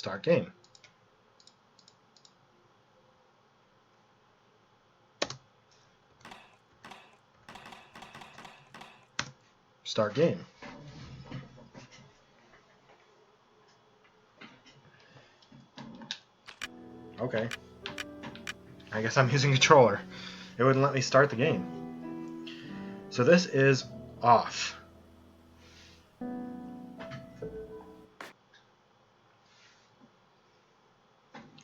Start game. Start game. Okay. I guess I'm using a controller. It wouldn't let me start the game. So this is off.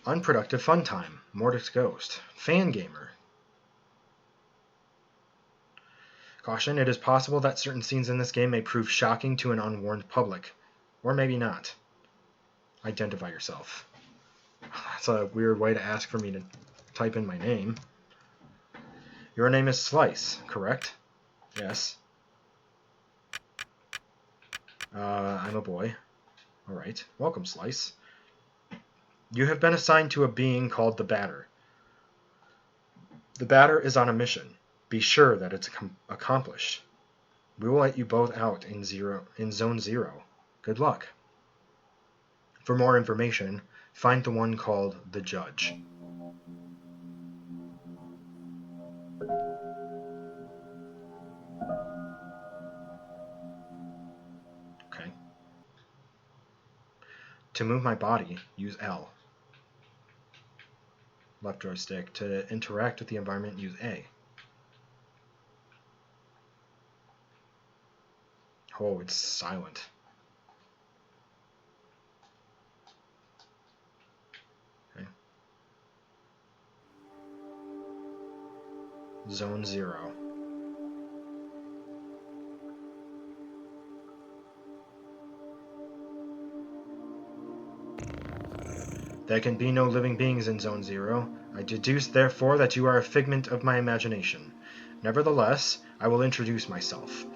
Unproductive fun time. Mordic's Ghost. Fan gamer. Caution, it is possible that certain scenes in this game may prove shocking to an unwarned public. Or maybe not. Identify yourself. That's a weird way to ask for me to type in my name. Your name is Slice, correct? Yes. I'm a boy. Alright. Welcome, Slice. You have been assigned to a being called the Batter. The Batter is on a mission. Be sure that it's accomplished. We will let you both out in Zone 0. Good luck. For more information, find the one called the Judge. Okay. To move my body, use L. Left joystick. To interact with the environment, use A. Oh, it's silent. Okay. Zone 0. There can be no living beings in Zone 0. I deduce, therefore, that you are a figment of my imagination. Nevertheless, I will introduce myself.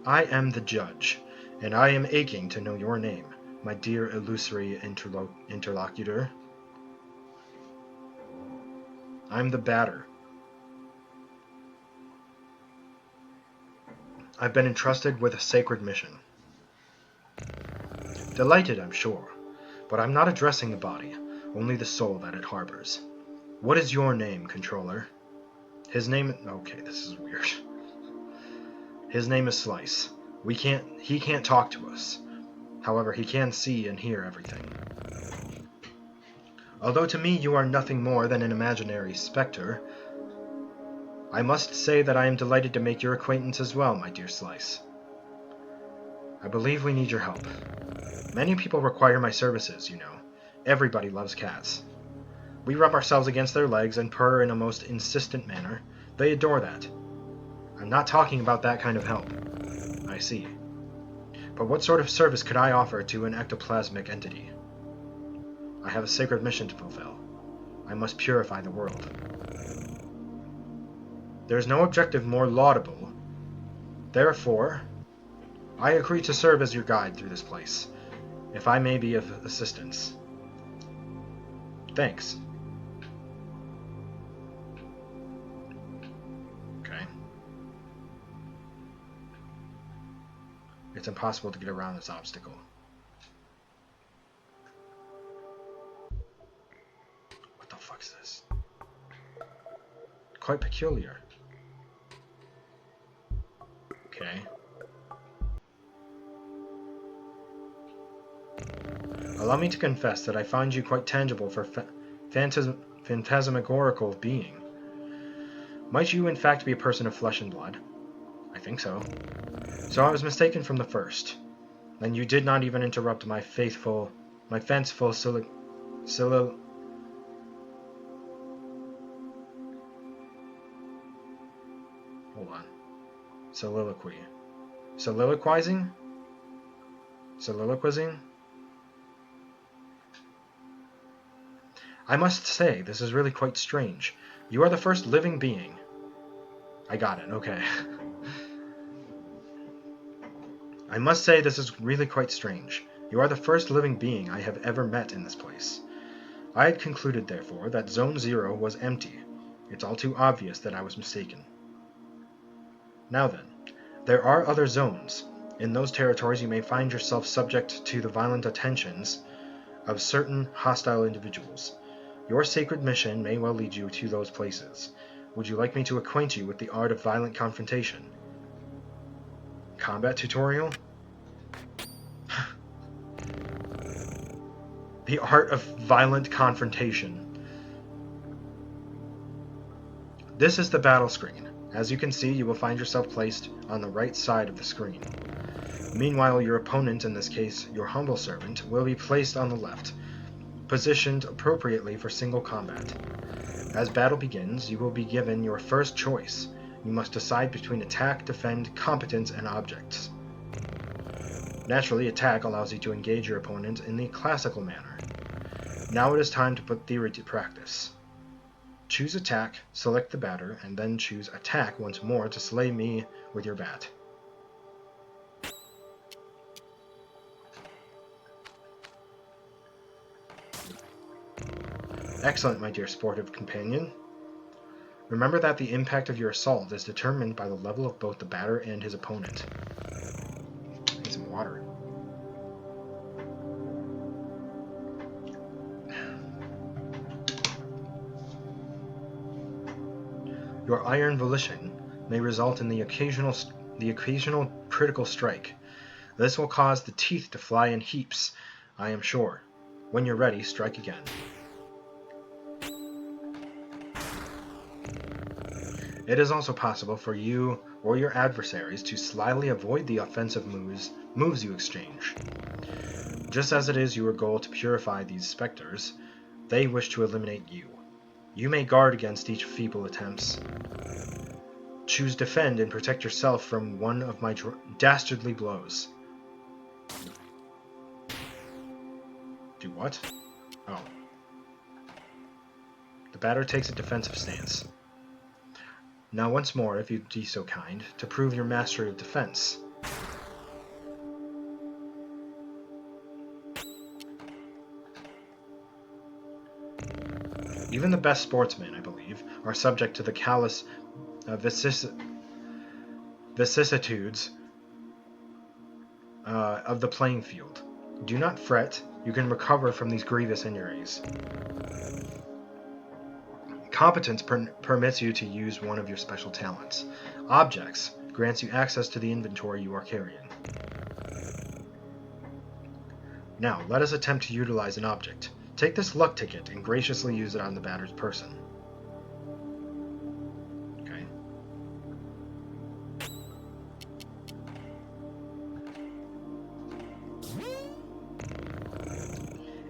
I am the Judge, and I am aching to know your name, my dear illusory interlocutor. I'm the Batter. I've been entrusted with a sacred mission. Delighted, I'm sure, but I'm not addressing the body, only the soul that it harbors. What is your name, controller? His name... Okay, this is weird. His name is Slice. He can't talk to us. However, he can see and hear everything. Although to me you are nothing more than an imaginary specter, I must say that I am delighted to make your acquaintance as well, my dear Slice. I believe we need your help. Many people require my services, you know. Everybody loves cats. We rub ourselves against their legs and purr in a most insistent manner. They adore that. I'm not talking about that kind of help. I see. But what sort of service could I offer to an ectoplasmic entity? I have a sacred mission to fulfill. I must purify the world. There is no objective more laudable. Therefore, I agree to serve as your guide through this place, if I may be of assistance. Thanks. Okay. It's impossible to get around this obstacle. What the fuck is this? Quite peculiar. Okay. Allow me to confess that I find you quite tangible for phantasmagorical being. Might you in fact be a person of flesh and blood? I think so. So I was mistaken from the first. Then you did not even interrupt my fanciful hold on. Soliloquy. Soliloquizing? Soliloquizing? I must say, this is really quite strange. You are the first living being. I got it, okay. I must say, this is really quite strange. You are the first living being I have ever met in this place. I had concluded, therefore, that Zone 0 was empty. It's all too obvious that I was mistaken. Now then, there are other zones. In those territories you may find yourself subject to the violent attentions of certain hostile individuals. Your sacred mission may well lead you to those places. Would you like me to acquaint you with the art of violent confrontation? Combat tutorial? The art of violent confrontation. This is the battle screen. As you can see, you will find yourself placed on the right side of the screen. Meanwhile, your opponent, in this case your humble servant, will be placed on the left, positioned appropriately for single combat. As battle begins, you will be given your first choice. You must decide between attack, defend, competence, and objects. Naturally, attack allows you to engage your opponent in the classical manner. Now it is time to put theory to practice. Choose attack, select the batter, and then choose attack once more to slay me with your bat. Excellent, my dear sportive companion. Remember that the impact of your assault is determined by the level of both the batter and his opponent. I need some water. Your iron volition may result in the occasional critical strike. This will cause the teeth to fly in heaps, I am sure. When you're ready, strike again. It is also possible for you or your adversaries to slyly avoid the offensive moves you exchange. Just as it is your goal to purify these specters, they wish to eliminate you. You may guard against each feeble attempts. Choose defend and protect yourself from one of my dastardly blows. Do what? Oh. The batter takes a defensive stance. Now once more, if you'd be so kind, to prove your mastery of defense. Even the best sportsmen, I believe, are subject to the callous vicissitudes of the playing field. Do not fret, you can recover from these grievous injuries. Competence permits you to use one of your special talents. Objects grants you access to the inventory you are carrying. Now, let us attempt to utilize an object. Take this luck ticket and graciously use it on the batter's person. Okay.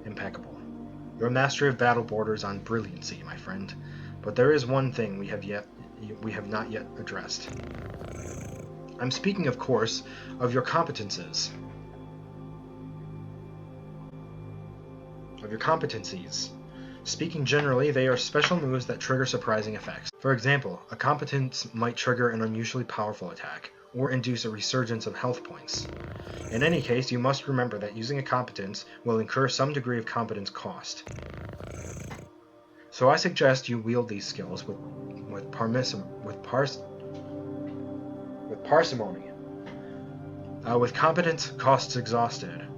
Impeccable. Your mastery of battle borders on brilliancy, my friend. But there is one thing we have not yet addressed. I'm speaking, of course, of your competences. Speaking generally, they are special moves that trigger surprising effects. For example, a competence might trigger an unusually powerful attack, or induce a resurgence of health points. In any case, you must remember that using a competence will incur some degree of competence cost. So I suggest you wield these skills with parsimony. With competence costs exhausted,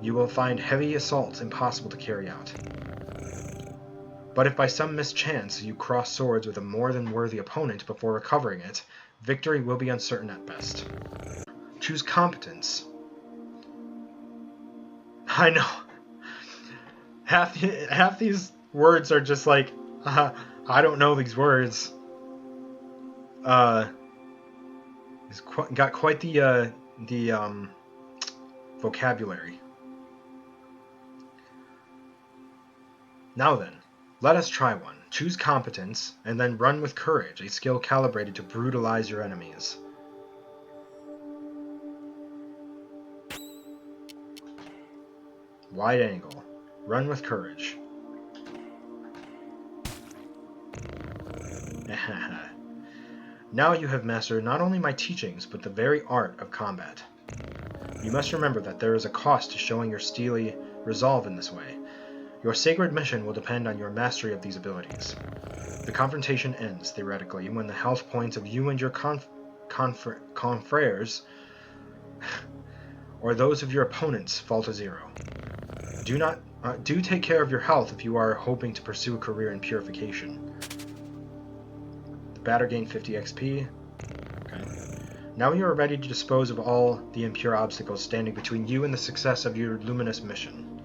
you will find heavy assaults impossible to carry out. But if by some mischance you cross swords with a more than worthy opponent before recovering it, victory will be uncertain at best. Choose competence. I know. Half these words are just like, I don't know these words. He's got quite the vocabulary. Now then, let us try one. Choose competence, and then run with courage, a skill calibrated to brutalize your enemies. Wide angle. Run with courage. Now you have mastered not only my teachings, but the very art of combat. You must remember that there is a cost to showing your steely resolve in this way. Your sacred mission will depend on your mastery of these abilities. The confrontation ends, theoretically, when the health points of you and your confreres, or those of your opponents, fall to 0. Do take care of your health if you are hoping to pursue a career in purification. The batter gained 50 XP. Okay. Now you are ready to dispose of all the impure obstacles standing between you and the success of your luminous mission,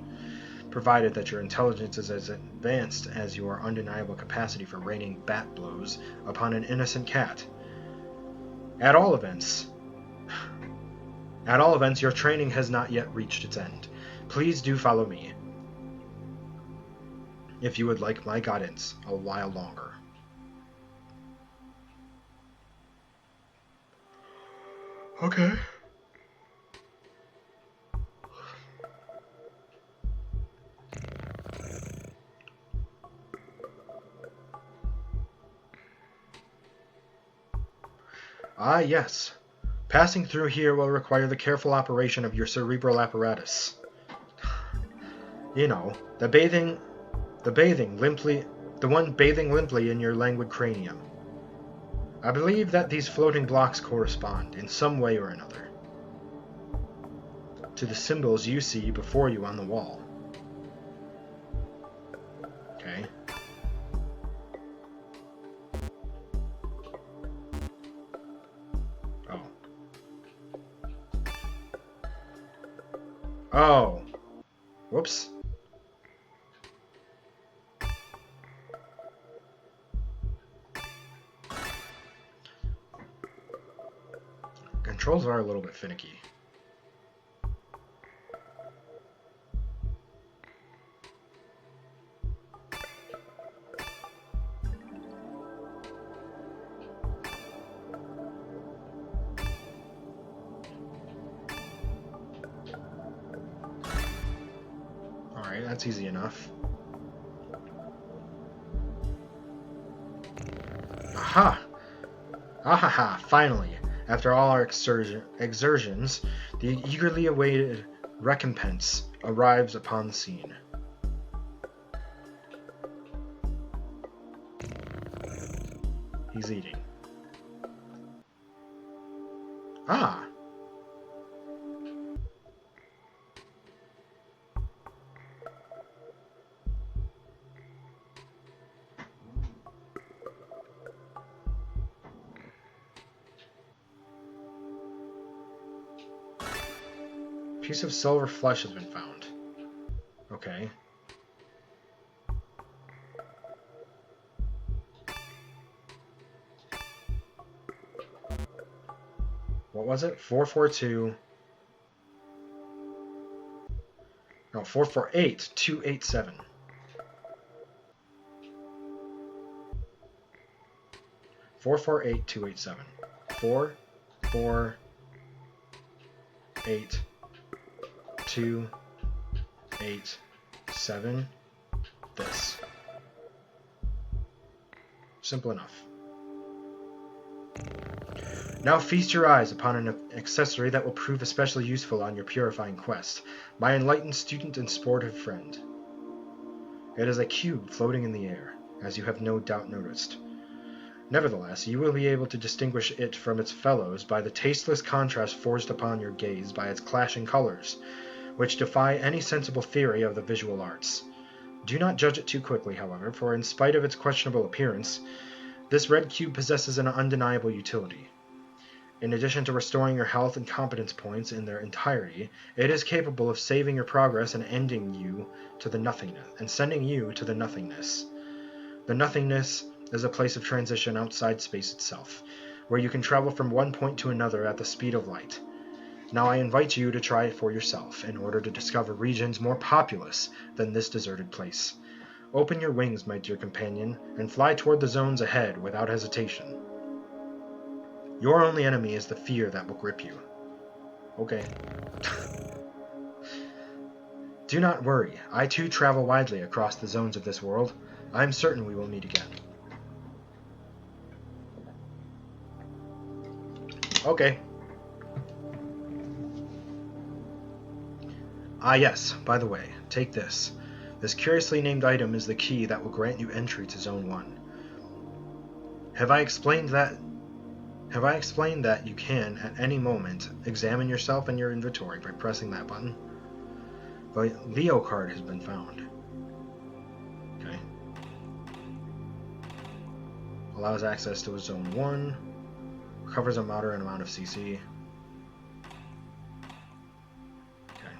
provided that your intelligence is as advanced as your undeniable capacity for raining bat blows upon an innocent cat. At all events, your training has not yet reached its end. Please do follow me, if you would like my guidance a while longer. Okay. Ah, yes. Passing through here will require the careful operation of your cerebral apparatus. You know, the one bathing limply in your languid cranium. I believe that these floating blocks correspond, in some way or another, to the symbols you see before you on the wall. Okay. Oh. Whoops. Controls are a little bit finicky. Alright, that's easy enough. Aha! Ahaha, finally! After all our exertions, the eagerly awaited recompense arrives upon the scene. He's eating. Ah! Piece of silver flesh has been found. Okay. What was it? 442. No, 448-287. Four, 287. 4, 4, 8, 2, 8, 7. This. Simple enough. Now feast your eyes upon an accessory that will prove especially useful on your purifying quest, my enlightened student and sportive friend. It is a cube floating in the air, as you have no doubt noticed. Nevertheless, you will be able to distinguish it from its fellows by the tasteless contrast forced upon your gaze by its clashing colors, which defy any sensible theory of the visual arts. Do not judge it too quickly, however, for in spite of its questionable appearance, this red cube possesses an undeniable utility. In addition to restoring your health and competence points in their entirety, it is capable of saving your progress and ending you to the nothingness, and sending you to the nothingness. The nothingness is a place of transition outside space itself, where you can travel from one point to another at the speed of light. Now I invite you to try it for yourself, in order to discover regions more populous than this deserted place. Open your wings, my dear companion, and fly toward the zones ahead without hesitation. Your only enemy is the fear that will grip you. Okay. Do not worry, I too travel widely across the zones of this world. I am certain we will meet again. Okay. Ah yes, by the way, take this. This curiously named item is the key that will grant you entry to Zone 1. Have I explained that you can, at any moment, examine yourself and your inventory by pressing that button? Leo card has been found. Okay. Allows access to a Zone 1. Recovers a moderate amount of CC. Okay.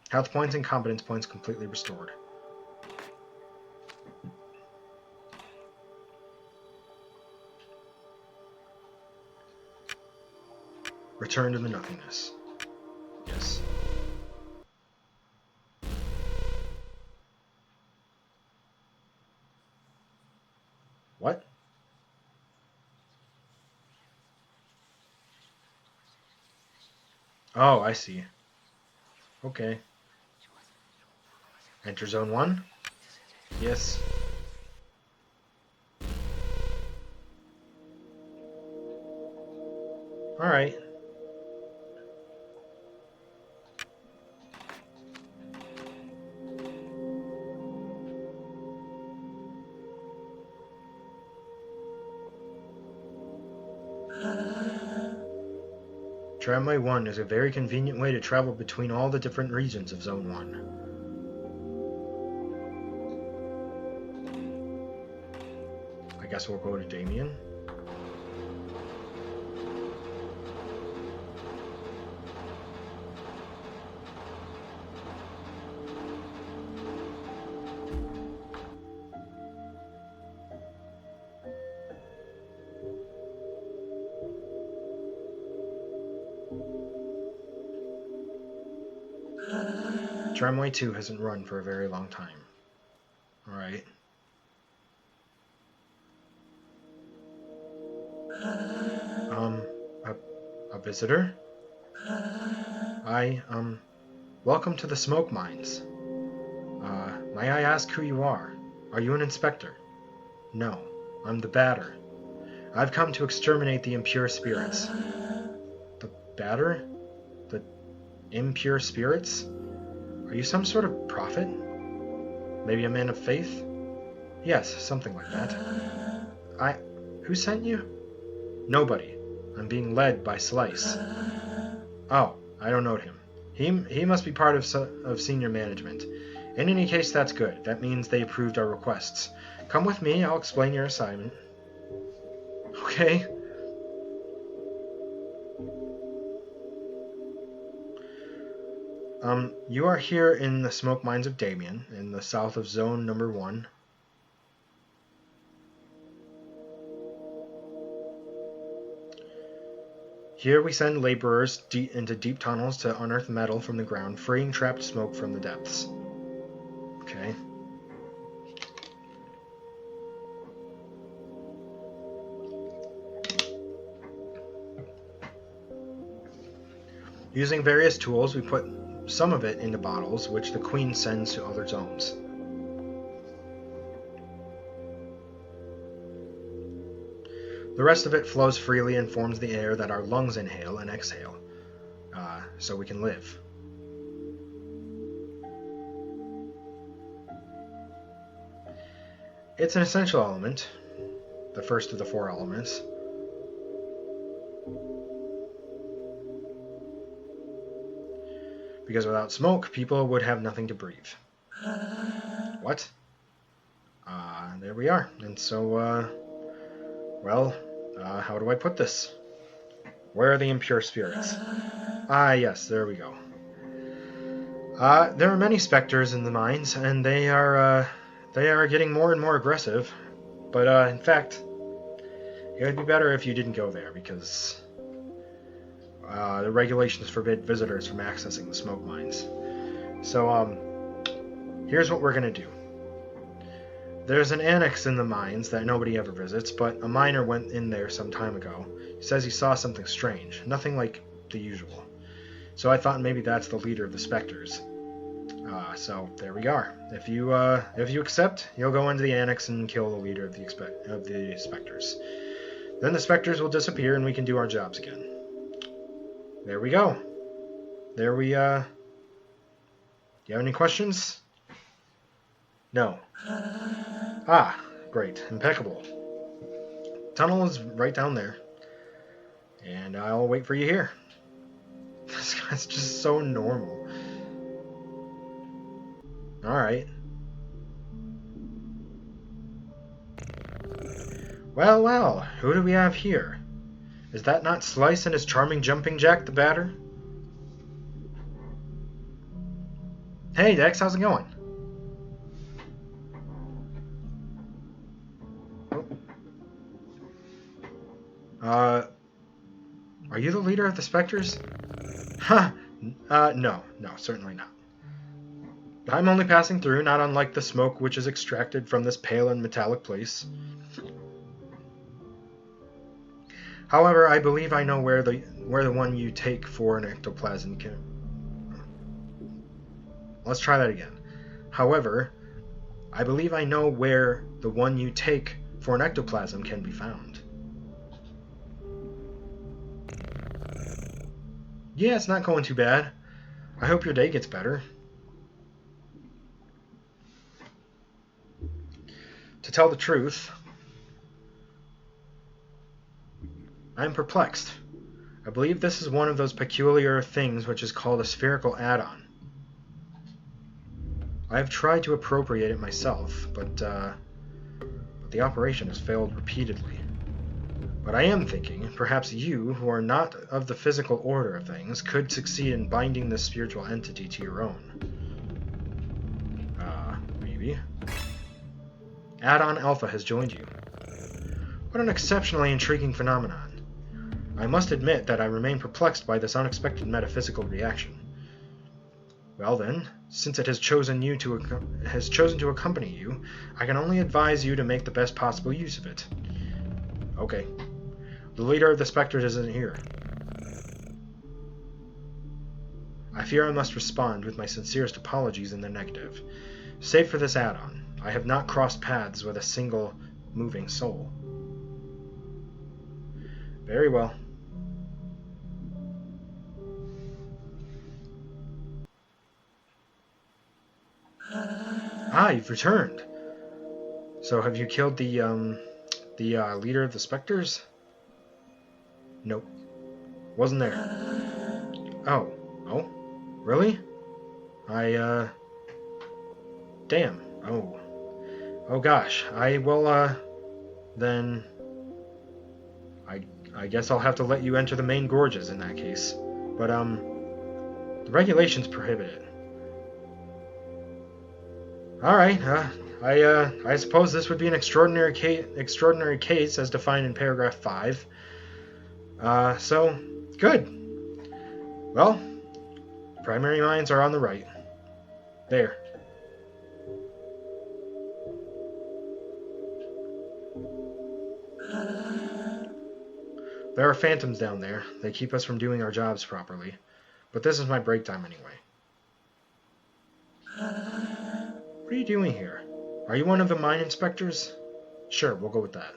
Health points and competence points completely restored. Return to the nothingness. Yes. What? Oh, I see. Okay. Enter Zone 1? Yes. Alright. Tramway 1 is a very convenient way to travel between all the different regions of Zone 1. I guess we'll go to Damien. Tramway 2 hasn't run for a very long time. Alright. A visitor? Welcome to the smoke mines. May I ask who you are? Are you an inspector? No, I'm the batter. I've come to exterminate the impure spirits. The batter? The impure spirits? Are you some sort of prophet? Maybe a man of faith? Yes, something like that. Who sent you? Nobody. I'm being led by Slice. Oh, I don't know him. He must be part of senior management. In any case, that's good. That means they approved our requests. Come with me, I'll explain your assignment. Okay. You are here in the smoke mines of Damien, in the south of Zone Number 1. Here we send laborers into deep tunnels to unearth metal from the ground, freeing trapped smoke from the depths. Okay. Using various tools, we put some of it into bottles, which the Queen sends to other zones. The rest of it flows freely and forms the air that our lungs inhale and exhale, so we can live. It's an essential element, the first of the 4 elements. Because without smoke, people would have nothing to breathe. What? There we are. And so, how do I put this? Where are the impure spirits? Yes, there we go. There are many specters in the mines, and they are getting more and more aggressive. But, in fact, it would be better if you didn't go there, because the regulations forbid visitors from accessing the smoke mines. So, here's what we're going to do. There's an annex in the mines that nobody ever visits, but a miner went in there some time ago. He says he saw something strange, nothing like the usual. So I thought maybe that's the leader of the Spectres. So there we are. If you accept, you'll go into the annex and kill the leader of the Spectres. Then the Spectres will disappear and we can do our jobs again. There we go. Do you have any questions? No. Great. Impeccable. Tunnel is right down there. And I'll wait for you here. This guy's just so normal. Alright. Well, well, who do we have here? Is that not Slice and his charming jumping jack the batter? Hey Dex, how's it going? Are you the leader of the Spectres? Huh, no, certainly not. I'm only passing through, not unlike the smoke which is extracted from this pale and metallic place. However, I believe I know where the one you take for an ectoplasm can... Let's try that again. However, I believe I know where the one you take for an ectoplasm can be found. Yeah, it's not going too bad. I hope your day gets better. To tell the truth, I'm perplexed. I believe this is one of those peculiar things which is called a spherical add-on. I have tried to appropriate it myself, but the operation has failed repeatedly. But I am thinking, perhaps you, who are not of the physical order of things, could succeed in binding this spiritual entity to your own. Maybe. Add-on Alpha has joined you. What an exceptionally intriguing phenomenon. I must admit that I remain perplexed by this unexpected metaphysical reaction. Well then, since it has chosen to accompany you, I can only advise you to make the best possible use of it. Okay. The leader of the Spectres isn't here. I fear I must respond with my sincerest apologies in the negative. Save for this add-on, I have not crossed paths with a single moving soul. Very well. Ah, you've returned. So have you killed the leader of the Spectres? Nope. Wasn't there. Oh. Oh? Really? Damn. Oh. Oh gosh. Then... I guess I'll have to let you enter the main gorges in that case. But, the regulations prohibit it. Alright, I suppose this would be an extraordinary case as defined in paragraph 5. So, good. Well, primary mines are on the right. There. There are phantoms down there. They keep us from doing our jobs properly. But this is my break time anyway. What are you doing here? Are you one of the mine inspectors? Sure, we'll go with that.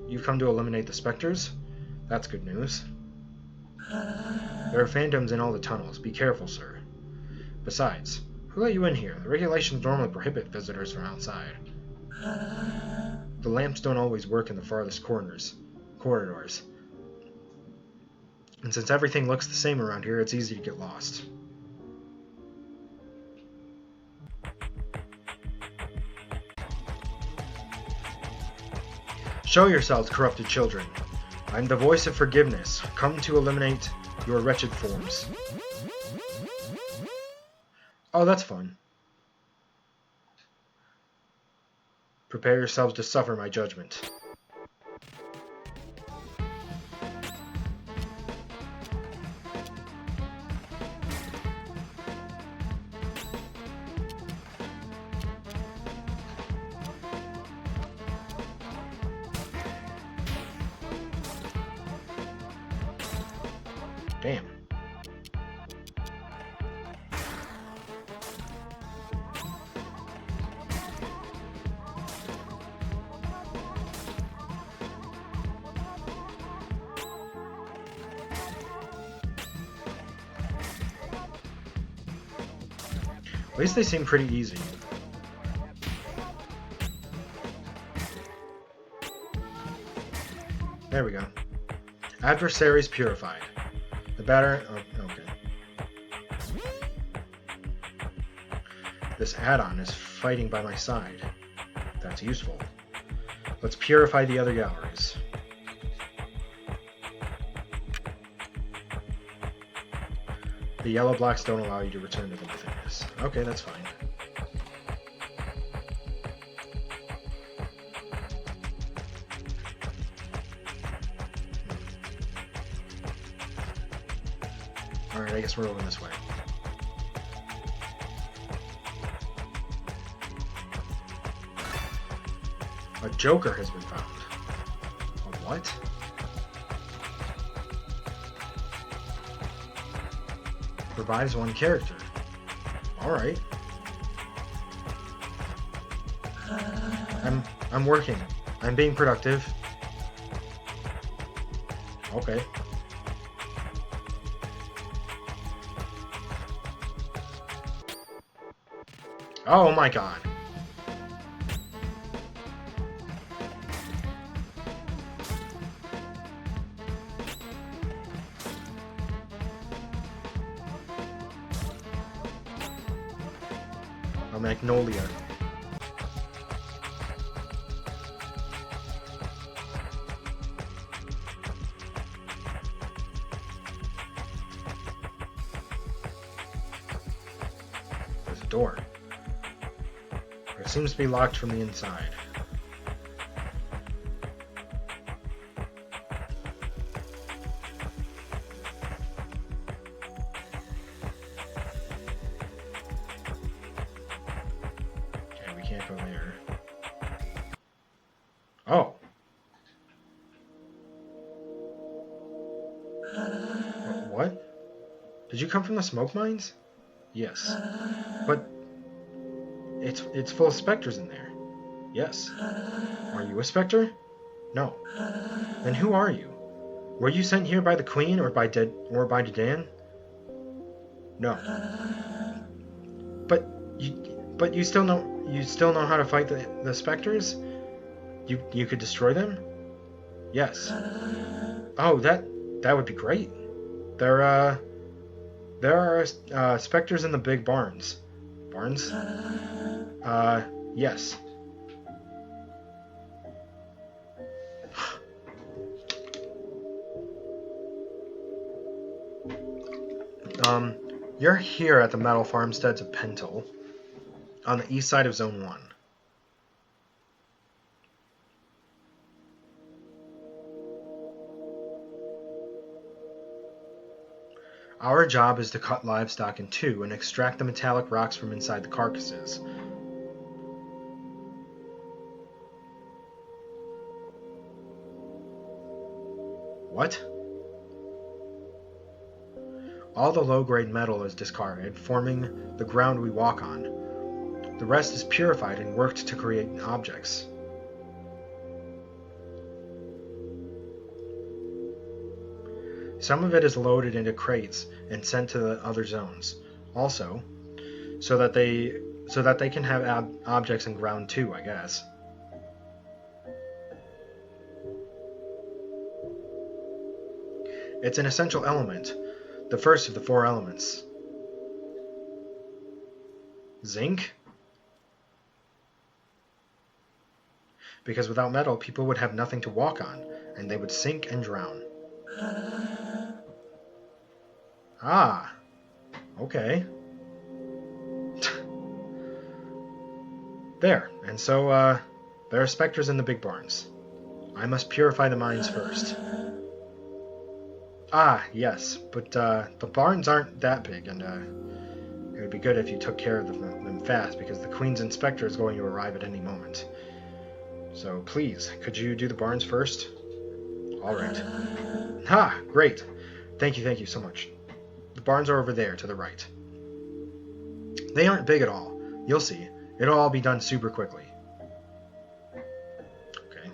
You've come to eliminate the Spectres? That's good news. There are phantoms in all the tunnels. Be careful, sir. Besides, who let you in here? The regulations normally prohibit visitors from outside. The lamps don't always work in the farthest corridors. And since everything looks the same around here, it's easy to get lost. Show yourselves, corrupted children. I'm the voice of forgiveness, come to eliminate your wretched forms. Oh, that's fun. Prepare yourselves to suffer my judgment. Damn. At least they seem pretty easy. There we go. Adversaries purified. The batter... Oh, okay. This add-on is fighting by my side. That's useful. Let's purify the other galleries. The yellow blocks don't allow you to return to the nothingness. Okay, that's fine. Alright, I guess we're going this way. A Joker has been found. A what? Revives one character. Alright. I'm working. I'm being productive. Okay. Oh my god. A magnolia. There's a door. It seems to be locked from the inside. Okay, we can't go there. Oh! What? Did you come from the smoke mines? Yes. But it's full of specters in there. Yes. Are you a specter? No. Then who are you? Were you sent here by the Queen or by Dedan? No. But you still know how to fight the specters? You could destroy them? Yes. Oh, that would be great. There are specters in the big barns. Barns? Yes. You're here at the metal farmsteads of Pentel, on the east side of Zone 1. Our job is to cut livestock in two and extract the metallic rocks from inside the carcasses. What? All the low-grade metal is discarded, forming the ground we walk on. The rest is purified and worked to create objects. Some of it is loaded into crates and sent to the other zones, also, so that they can have objects in ground too, I guess. It's an essential element, the first of the four elements. Zinc? Because without metal, people would have nothing to walk on, and they would sink and drown. Ah, okay. There, and so, there are specters in the big barns. I must purify the mines first. Ah, yes, but, the barns aren't that big, and, it would be good if you took care of them fast, because the Queen's Inspector is going to arrive at any moment. So, please, could you do the barns first? Alright. Ha! Great! Thank you so much. The barns are over there, to the right. They aren't big at all. You'll see. It'll all be done super quickly. Okay.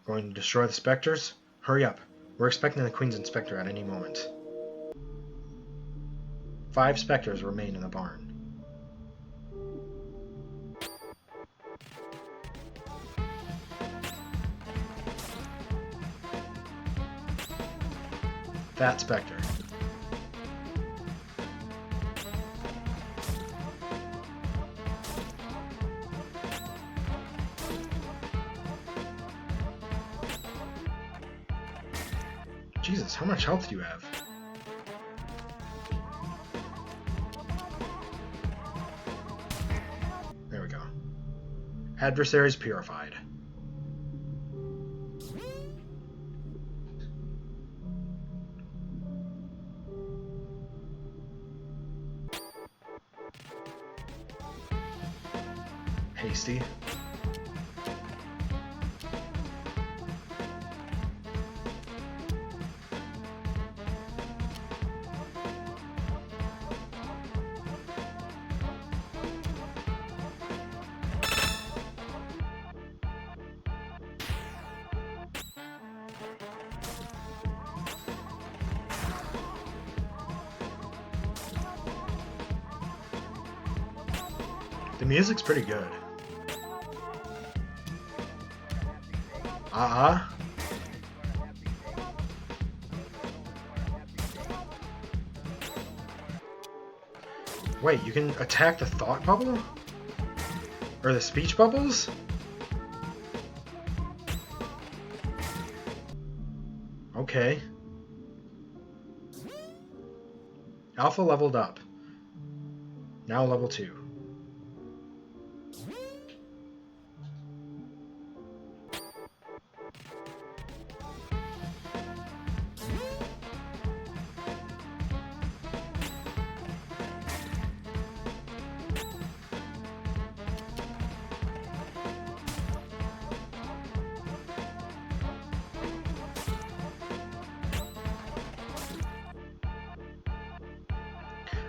Going to destroy the specters? Hurry up. We're expecting the Queen's Inspector at any moment. 5 specters remain in the barn. fat specter. Jesus, how much health do you have? There we go. Adversaries purified. Hasty. The music's pretty good. Wait, you can attack the thought bubble? Or the speech bubbles? Okay. Alpha leveled up. Now level 2.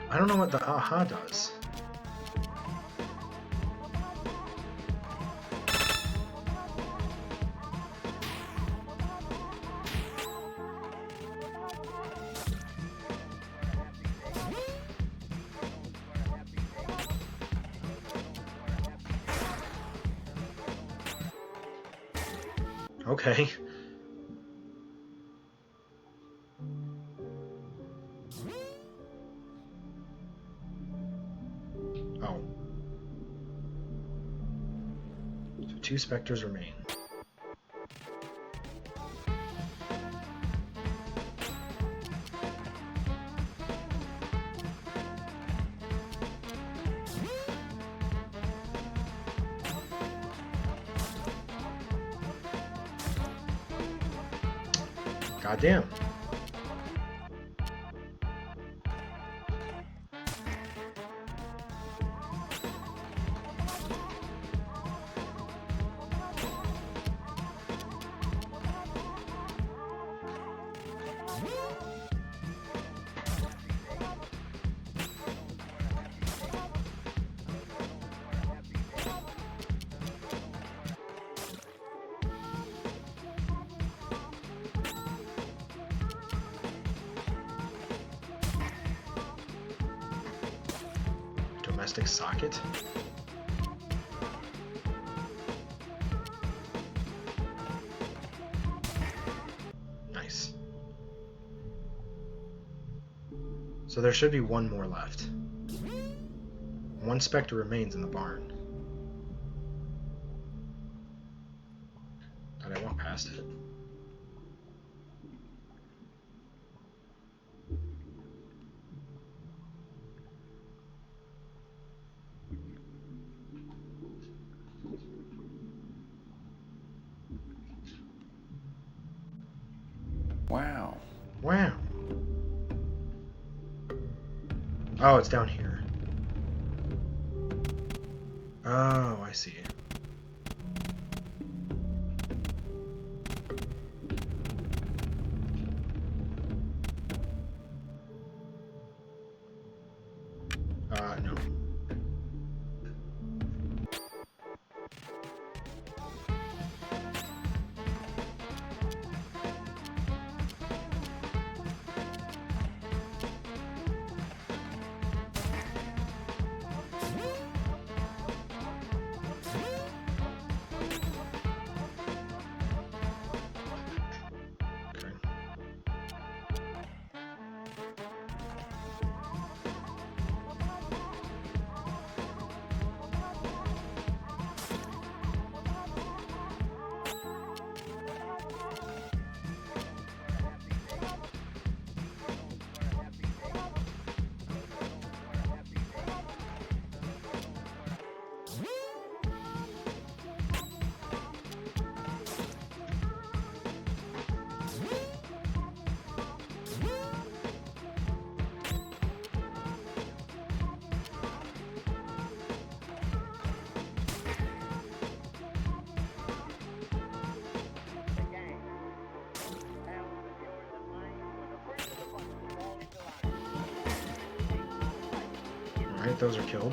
I don't know what the aha does. Okay. Oh. So 2 specters remain. Goddamn. Domestic socket? Nice. So there should be one more left. 1 specter remains in the barn. Did I walk past it? Wow. Wow. Oh, it's down here. Oh, I see. No. Alright, those are killed.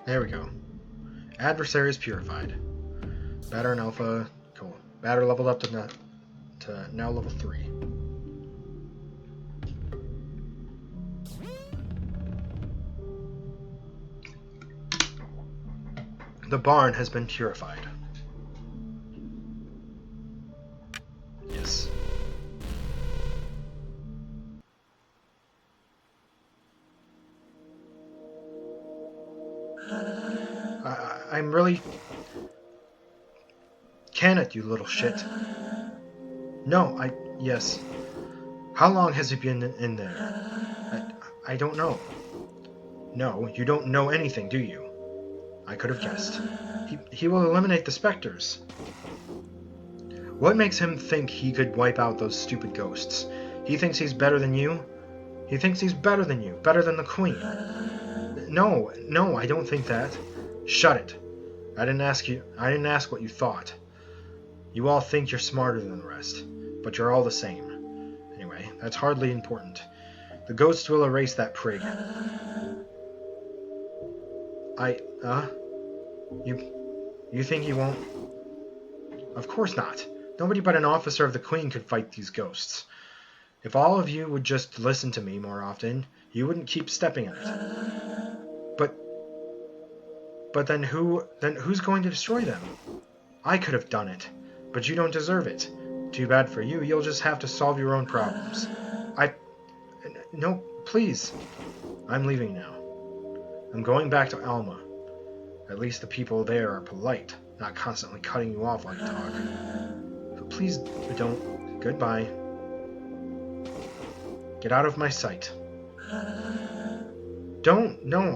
There we go. Adversary is purified. Batter and Alpha, cool. Batter leveled up to now level 3. The barn has been purified. Yes. I'm really... Can it, you little shit. No, yes. How long has he been in there? I don't know. No, you don't know anything, do you? I could have guessed. He will eliminate the specters. What makes him think he could wipe out those stupid ghosts? He thinks he's better than you? He thinks he's better than you, better than the Queen. No, I don't think that. Shut it. I didn't ask what you thought. You all think you're smarter than the rest, but you're all the same. Anyway, that's hardly important. The ghosts will erase that prig. You think he won't? Of course not. Nobody but an officer of the Queen could fight these ghosts. If all of you would just listen to me more often, you wouldn't keep stepping on it. But then who's going to destroy them? I could have done it, but you don't deserve it. Too bad for you, you'll just have to solve your own problems. No, please. I'm leaving now. I'm going back to Alma. At least the people there are polite, not constantly cutting you off like a dog. But please don't. Goodbye. Get out of my sight. Don't. No,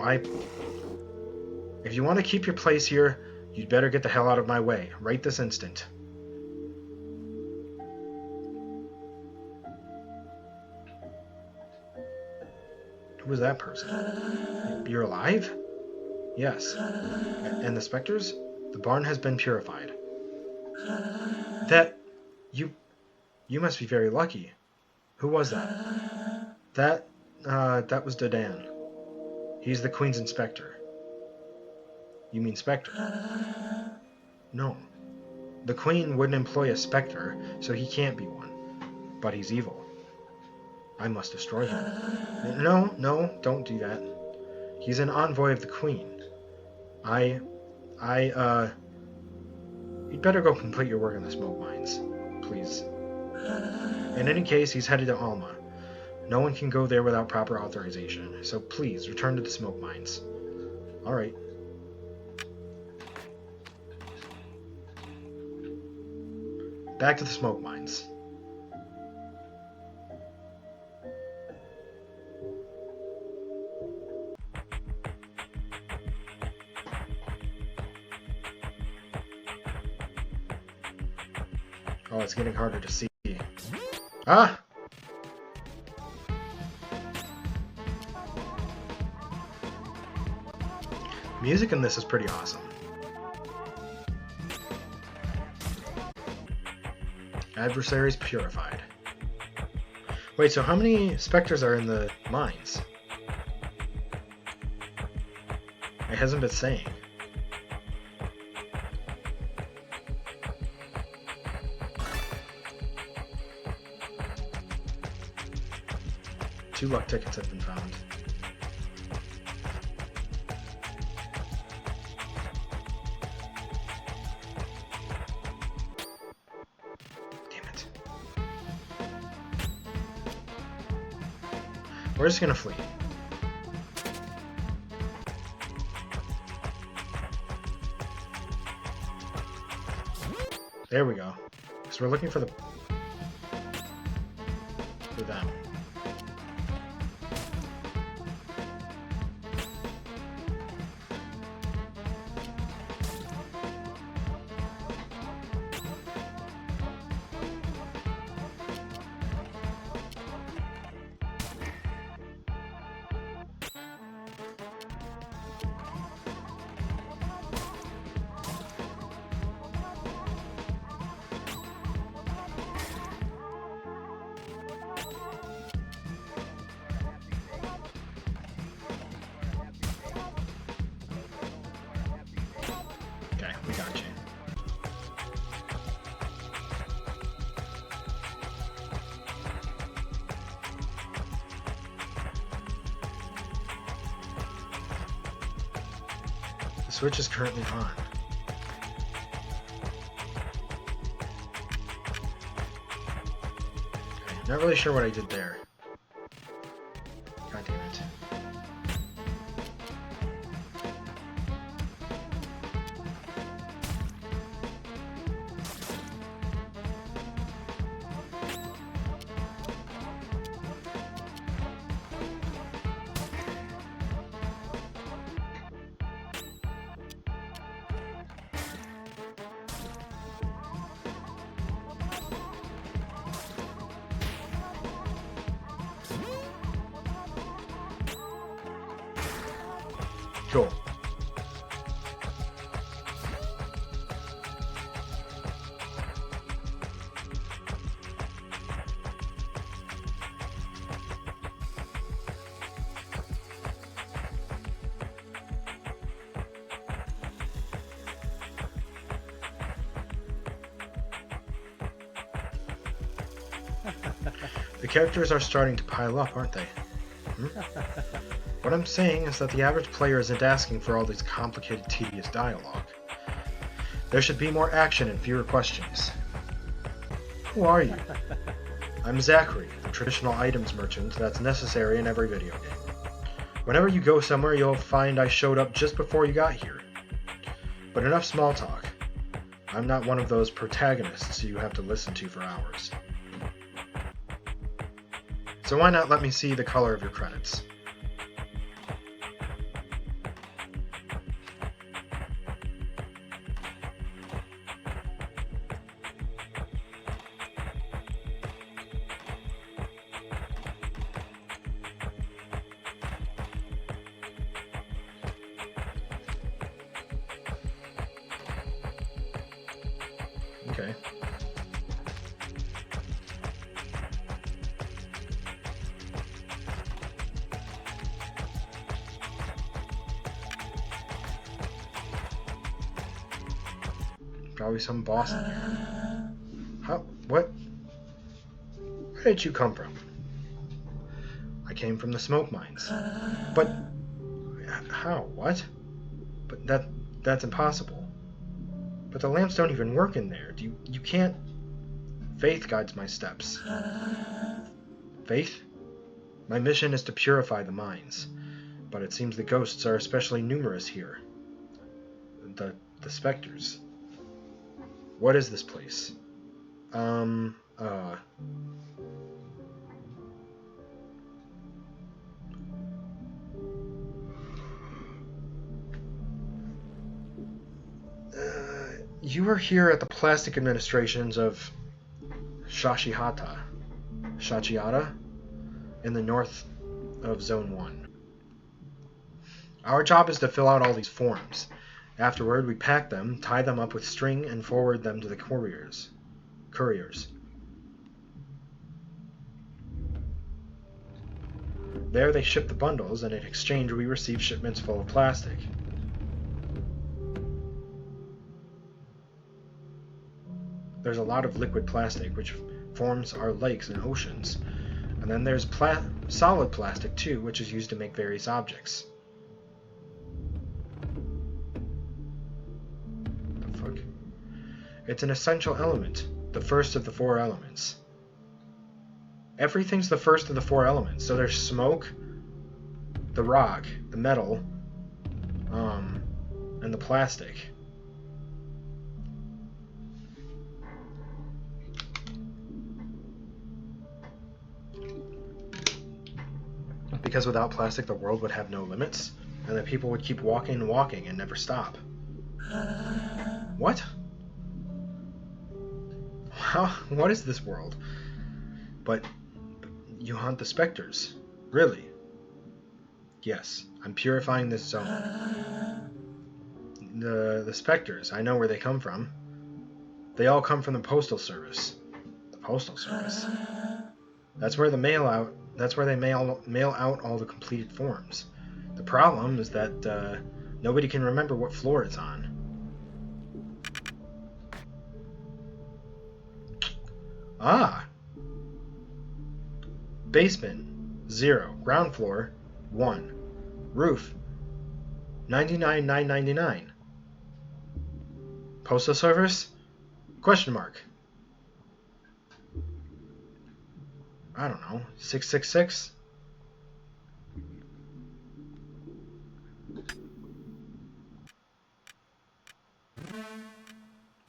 If you want to keep your place here, you'd better get the hell out of my way, right this instant. Who was that person? You're alive? Yes. And the specters? The barn has been purified. You must be very lucky. Who was that? That was Dodan. He's the Queen's inspector. You mean Spectre? No. The Queen wouldn't employ a Spectre, so he can't be one. But he's evil. I must destroy him. No, don't do that. He's an envoy of the Queen. You'd better go complete your work in the smoke mines, please. In any case, he's headed to Alma. No one can go there without proper authorization, so please, return to the smoke mines. Alright. Back to the smoke mines. Oh, it's getting harder to see. Ah! Music in this is pretty awesome. Adversaries purified. Wait, so how many specters are in the mines? It hasn't been saying. Two luck tickets have been found. Damn it. We're just gonna flee. There we go. So we're looking for them. The switch is currently on. Okay, not really sure what I did there. God damn it. Cool. The characters are starting to pile up, aren't they? What I'm saying is that the average player isn't asking for all this complicated, tedious dialogue. There should be more action and fewer questions. Who are you? I'm Zachary, the traditional items merchant that's necessary in every video game. Whenever you go somewhere, you'll find I showed up just before you got here. But enough small talk. I'm not one of those protagonists you have to listen to for hours. So why not let me see the color of your credits? Okay. Probably some boss in there. How? What? Where did you come from? I came from the smoke mines. But how? What? But that's impossible. But the lamps don't even work in there. You can't. Faith guides my steps. Faith? My mission is to purify the mines, but it seems the ghosts are especially numerous here. The specters. What is this place? You were here at the plastic administrations of Shashiata, in the north of Zone 1. Our job is to fill out all these forms. Afterward, we pack them, tie them up with string, and forward them to the couriers. There they ship the bundles, and in exchange we receive shipments full of plastic. There's a lot of liquid plastic, which forms our lakes and oceans. And then there's solid plastic, too, which is used to make various objects. The fuck? It's an essential element, the first of the 4 elements. Everything's the first of the 4 elements. So there's smoke, the rock, the metal, and the plastic. Because without plastic, the world would have no limits, and the people would keep walking and walking and never stop. What? How? What is this world? But you hunt the specters. Really? Yes, I'm purifying this zone. The specters, I know where they come from. They all come from the Postal Service. The Postal Service? That's where they mail out all the completed forms. The problem is that nobody can remember what floor it's on. Ah! Basement, 0. Ground floor, 1. Roof, $99,999. Postal service? Question mark. I don't know. 666?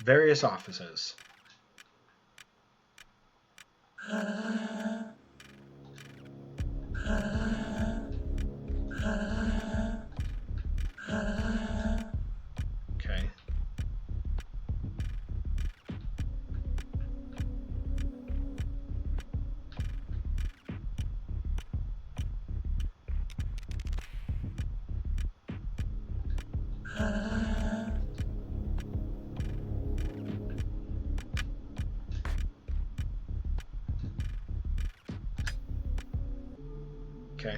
Various offices. Okay. Okay.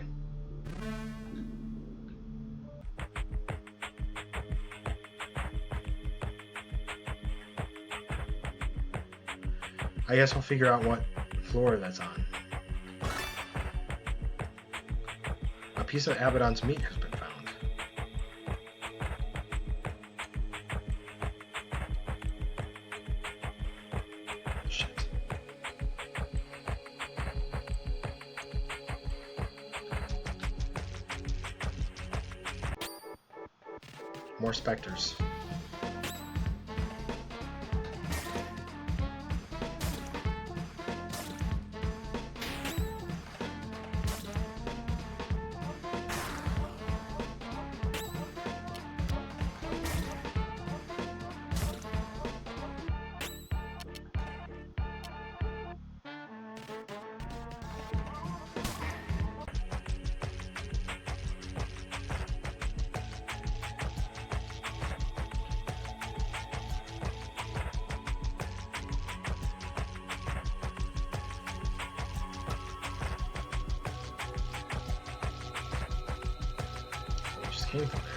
I guess we'll figure out what floor that's on. A piece of Abaddon's meat has been found. Shit. More specters. Came from there.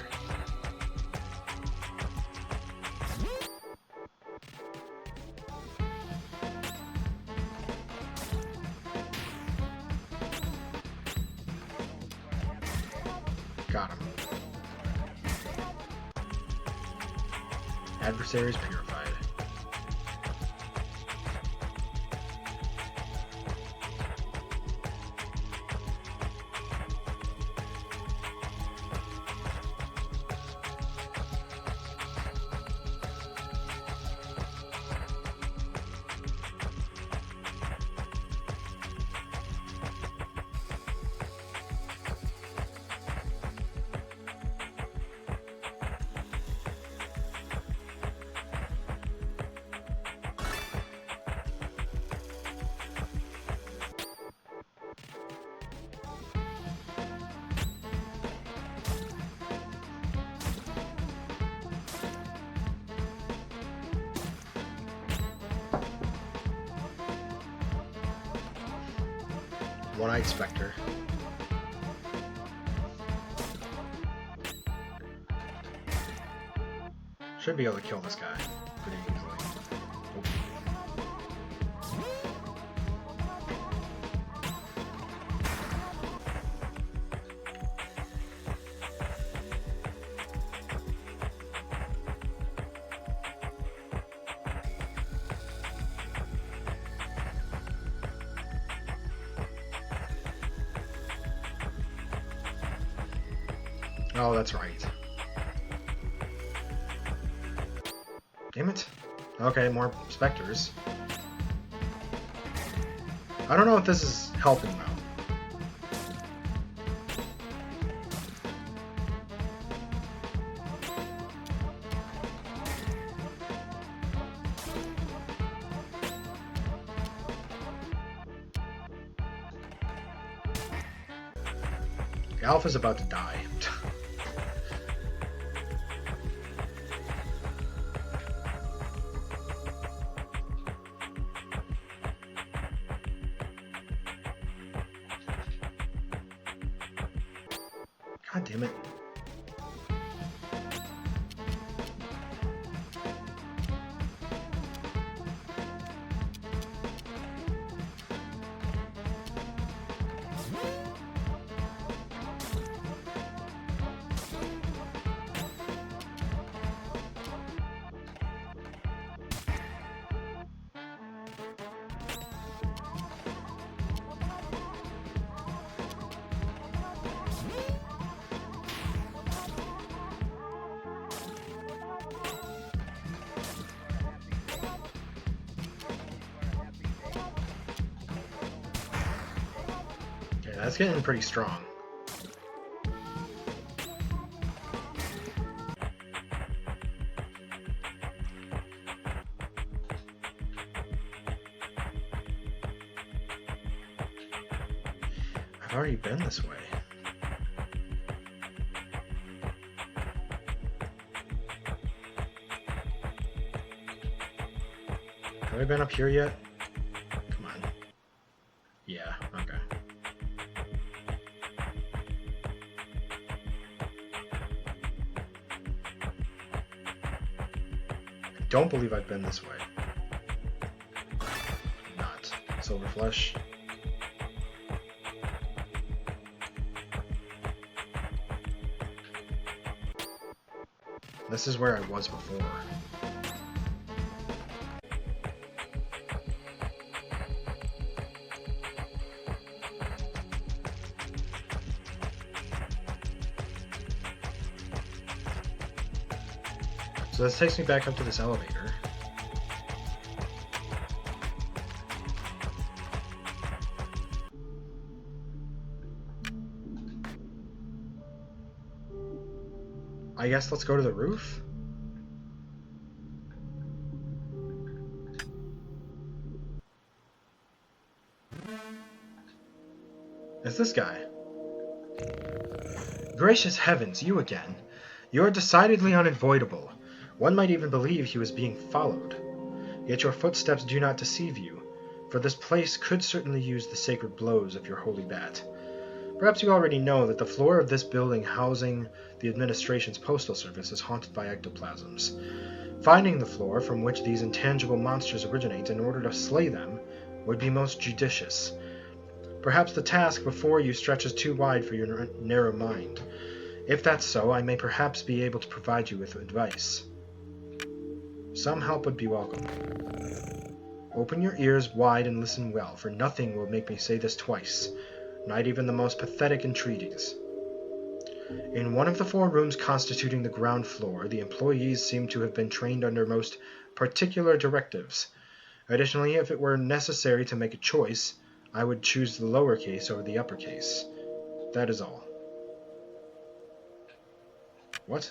Got him. Adversaries purified. One-eyed specter. Should be able to kill this guy pretty easily. Oh, that's right. Damn it. Okay, more specters. I don't know if this is helping, though. Alpha's about to die. God damn it. That's getting pretty strong. I've already been this way. Have I been up here yet? Come on. Yeah, okay. I don't believe I've been this way. Not. Silver flesh. This is where I was before. So this takes me back up to this elevator. I guess let's go to the roof? It's this guy. Gracious heavens, you again. You are decidedly unavoidable. One might even believe he was being followed. Yet your footsteps do not deceive you, for this place could certainly use the sacred blows of your holy bat. Perhaps you already know that the floor of this building housing the administration's postal service is haunted by ectoplasms. Finding the floor from which these intangible monsters originate in order to slay them would be most judicious. Perhaps the task before you stretches too wide for your narrow mind. If that's so, I may perhaps be able to provide you with advice. Some help would be welcome. Open your ears wide and listen well, for nothing will make me say this twice, not even the most pathetic entreaties. In one of the 4 rooms constituting the ground floor, the employees seem to have been trained under most particular directives. Additionally, if it were necessary to make a choice, I would choose the lower case over the upper case. That is all. What?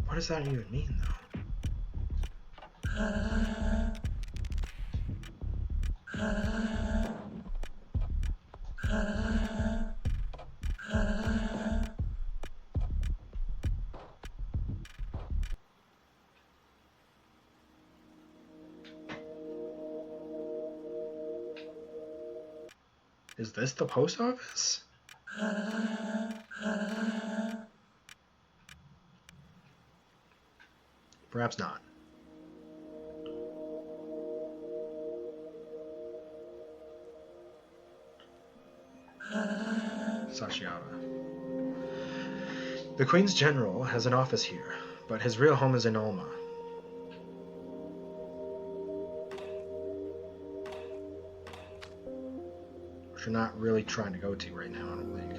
What does that even mean, though? Is this the post office? Perhaps not. Sashiara. The Queen's General has an office here, but his real home is in Ulma. Which you're not really trying to go to right now, I don't think.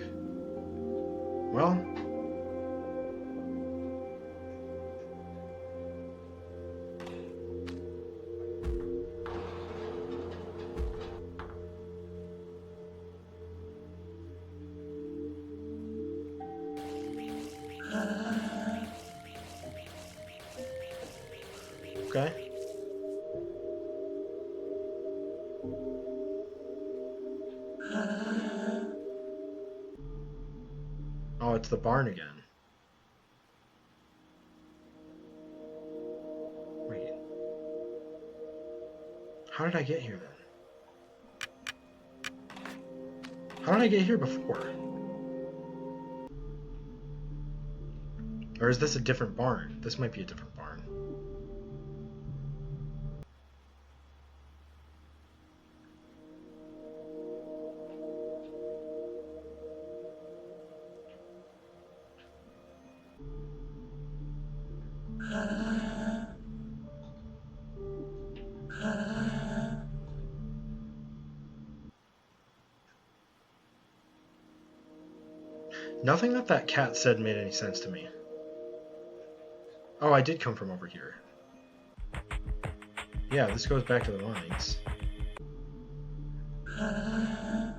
Well, okay. Oh, it's the barn again. How did I get here then? How did I get here before? Or is this a different barn? This might be a different barn. Nothing that cat said made any sense to me. Oh, I did come from over here. Yeah, this goes back to the mines. I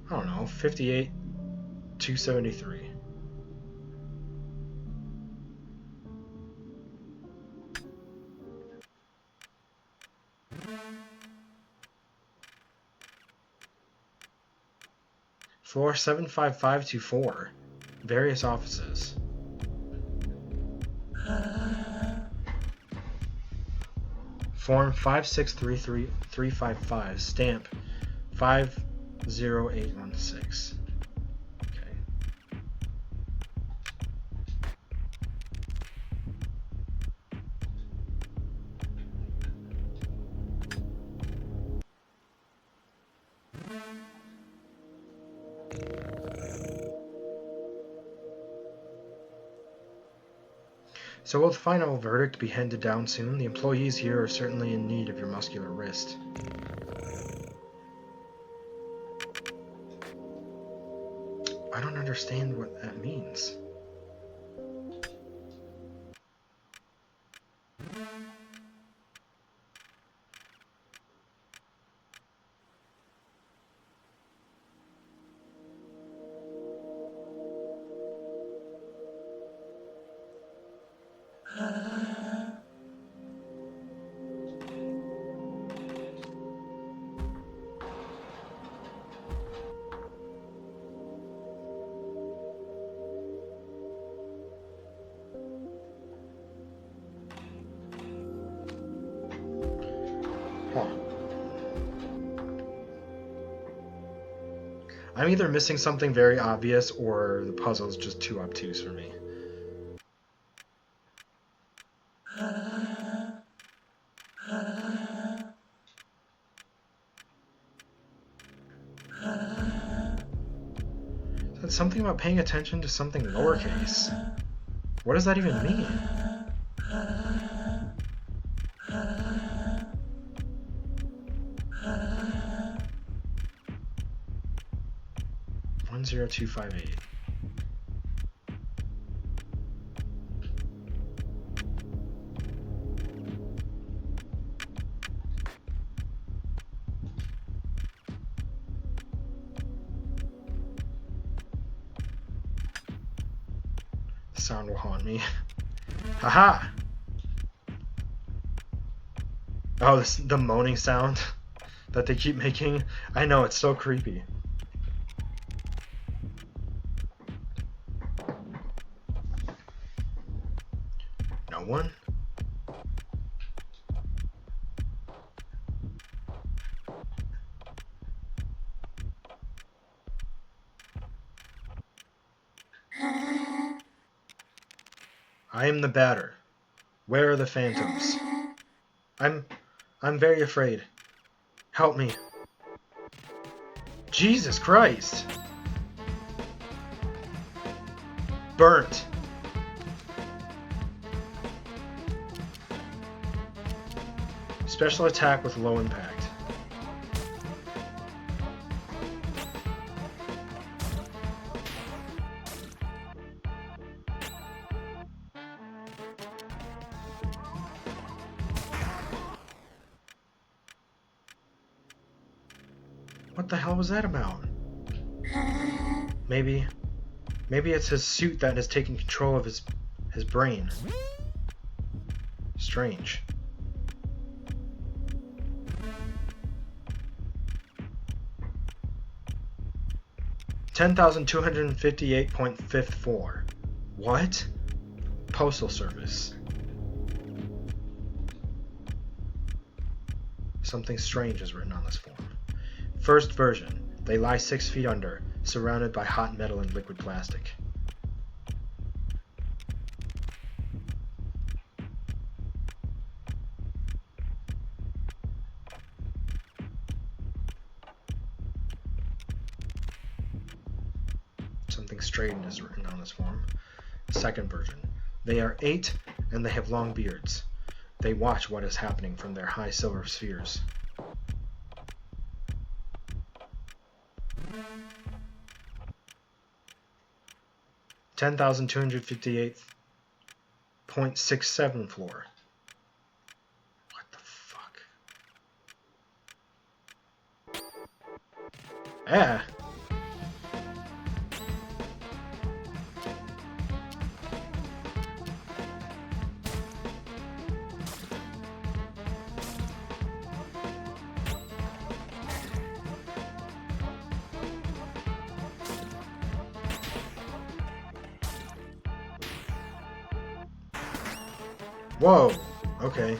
don't know, 58, 273. Floor 75524. Various offices. Form 5633355. Stamp 50816. Okay. So will the final verdict be handed down soon? The employees here are certainly in need of your muscular wrist. I don't understand what that means. I'm either missing something very obvious or the puzzle's just too obtuse for me. That's something about paying attention to something lowercase. What does that even mean? One 0258. The sound will haunt me. Haha! Oh, the moaning sound that they keep making. I know, it's so creepy. No one? I am the batter. Where are the phantoms? I'm very afraid. Help me. Jesus Christ! Burnt. Special attack with low impact. What the hell was that about? Maybe it's his suit that has taken control of his brain. Strange. 10,258.54. What? Postal Service. Something strange is written on this form. First version. They lie 6 feet under, surrounded by hot metal and liquid plastic. Something strange is written on this form. Second version. They are 8 and they have long beards. They watch what is happening from their high silver spheres. $10,258.67 floor. What the fuck? Ah! Whoa! Okay.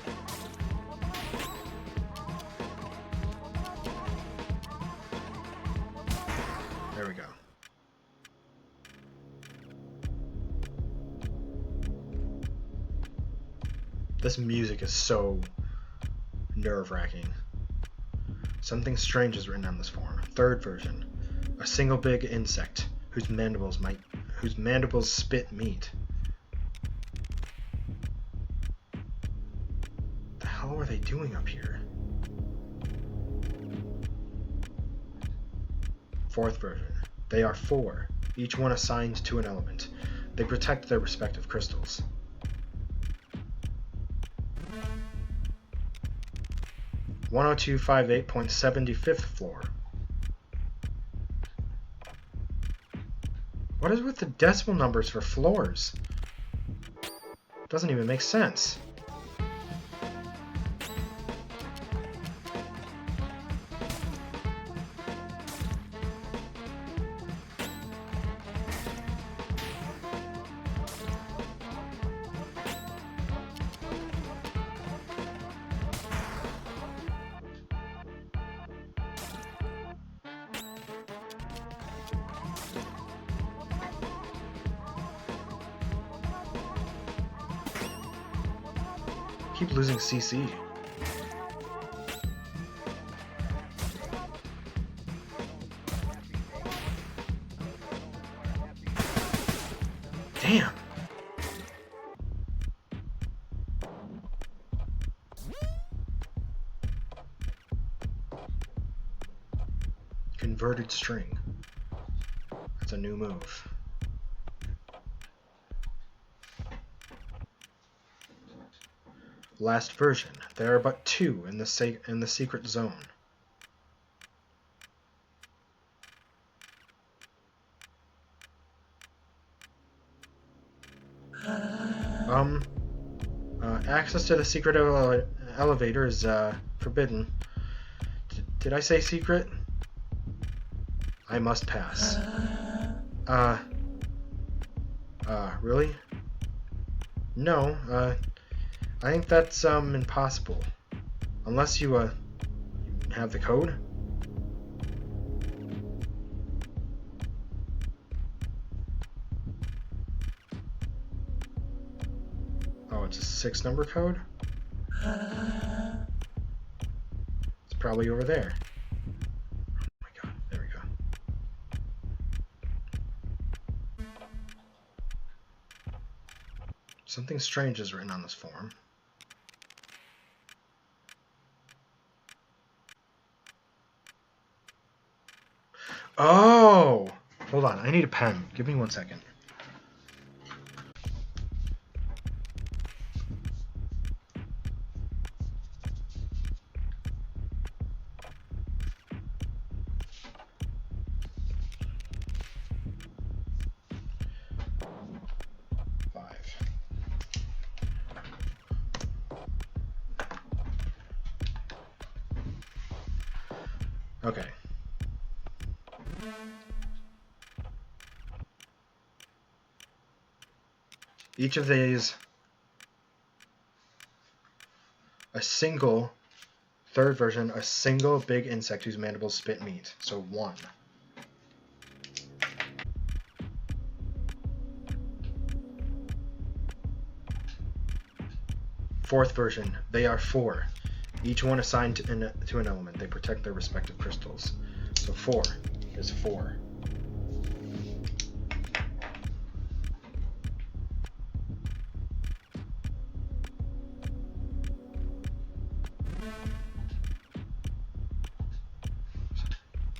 There we go. This music is so nerve-wracking. Something strange is written on this form. Third version. A single big insect whose mandibles spit meat. What are they doing up here? Fourth version. They are 4, each one assigned to an element. They protect their respective crystals. $10258.75th floor. What is with the decimal numbers for floors? Doesn't even make sense. Keep losing CC. Damn. Converted string. That's a new move. Last version. There are but 2 in the secret zone. Access to the secret elevator is forbidden. Did I say secret? I must pass. Really? No, I think that's impossible. Unless you have the code? Oh, it's a 6-number code? It's probably over there. Oh my god, there we go. Something strange is written on this form. Oh! Hold on, I need a pen. Give me 1 second. Okay. Each of these, a single, third version, a single big insect whose mandibles spit meat. So 1. Fourth version, they are 4. Each one assigned to an element. They protect their respective crystals. So 4 is 4.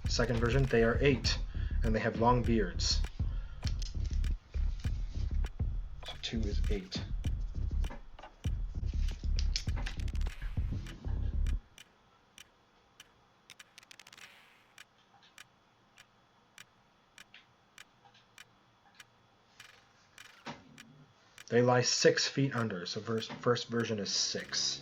Second version, they are 8, and they have long beards. So 2 is 8. They lie 6 feet under, so first version is 6.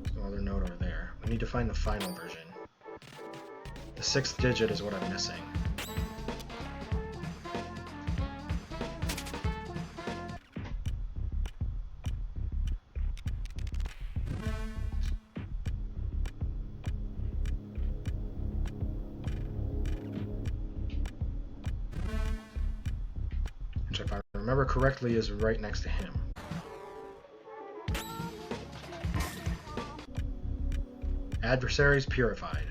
There's no other note over there. We need to find the final version. The 6th digit is what I'm missing. Which, if I remember correctly, is right next to him. Adversaries purified.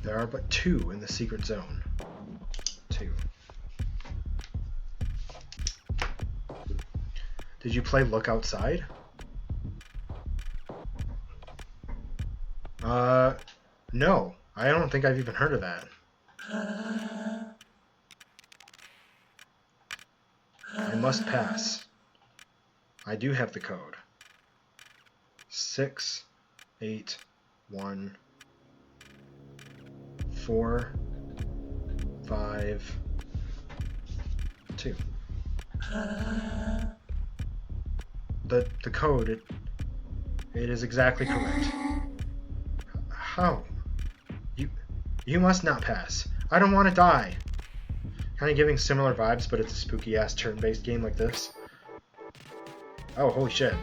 There are but 2 in the secret zone. 2. Did you play Look Outside? No. I don't think I've even heard of that. I must pass. I do have the code. 6, 8, 1, 4, 5, 2. The code, it is exactly correct. How? You must not pass. I don't want to die. Kind of giving similar vibes, but it's a spooky ass turn-based game like this. Oh, holy shit.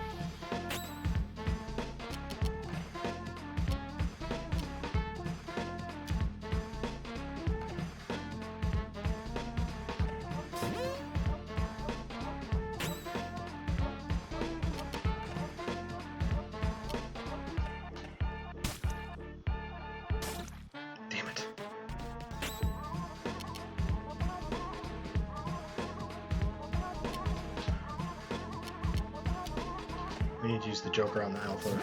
Damn it. We need to use the Joker on the alpha.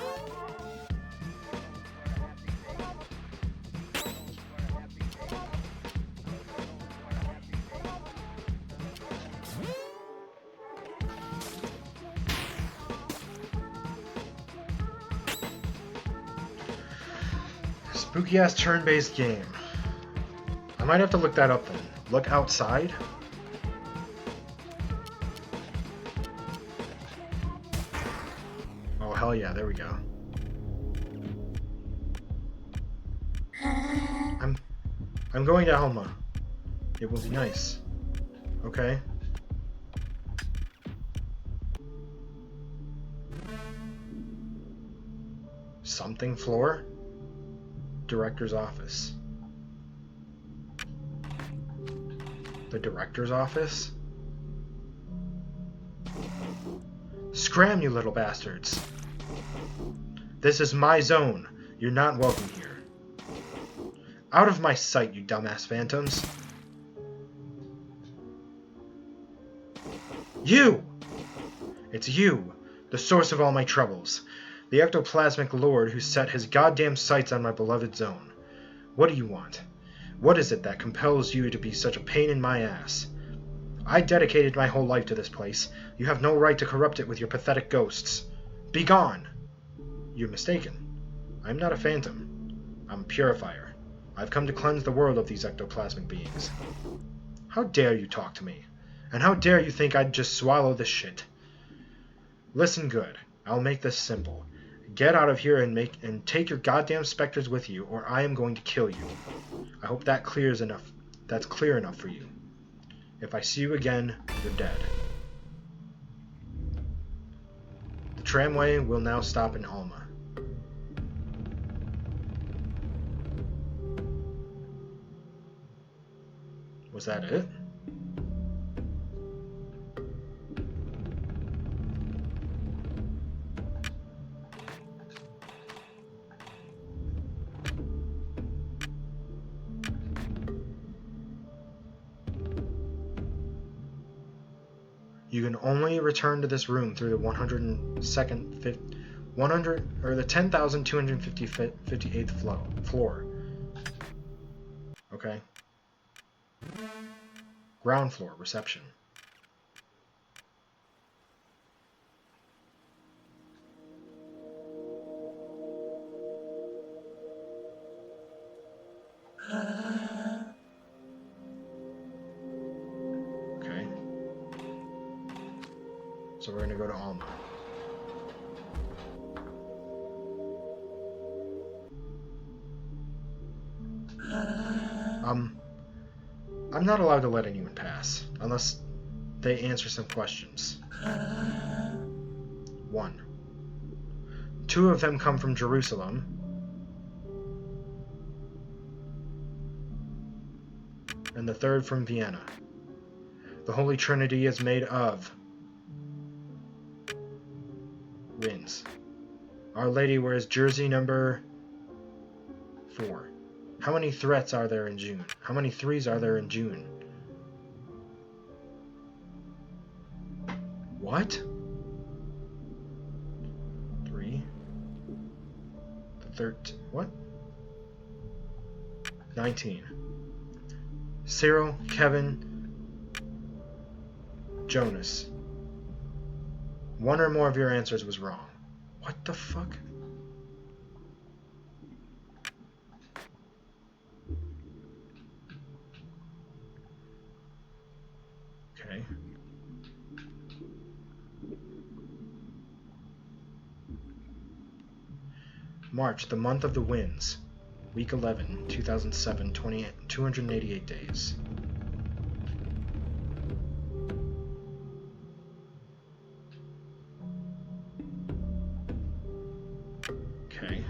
Spooky ass turn-based game. I might have to look that up then. Look Outside? Oh hell yeah, there we go. I'm going to Alma. It will be nice. Okay. Something floor? Director's office. The director's office? Scram, you little bastards! This is my zone. You're not welcome here. Out of my sight, you dumbass phantoms. You! It's you, the source of all my troubles. The ectoplasmic lord who set his goddamn sights on my beloved zone. What do you want? What is it that compels you to be such a pain in my ass? I dedicated my whole life to this place. You have no right to corrupt it with your pathetic ghosts. Be gone! You're mistaken. I'm not a phantom. I'm a purifier. I've come to cleanse the world of these ectoplasmic beings. How dare you talk to me? And how dare you think I'd just swallow this shit? Listen good. I'll make this simple. Get out of here and take your goddamn specters with you, or I am going to kill you. I hope that's clear enough for you. If I see you again, you're dead. The tramway will now stop in Alma. Was that it? You can only return to this room through the 10,258th floor. Okay. Ground floor, reception. Okay. So we're gonna go to Alma. I'm not allowed to let anyone pass, unless they answer some questions. 1. 2 of them come from Jerusalem. And the third from Vienna. The Holy Trinity is made of winds. Our Lady wears jersey number 4. How many threats are there in June? How many 3s are there in June? What? 3. The 13. What? 19. Cyril, Kevin, Jonas. 1 or more of your answers was wrong. What the fuck? Okay. March, the month of the winds. Week 11, 2007, 288 days. Okay.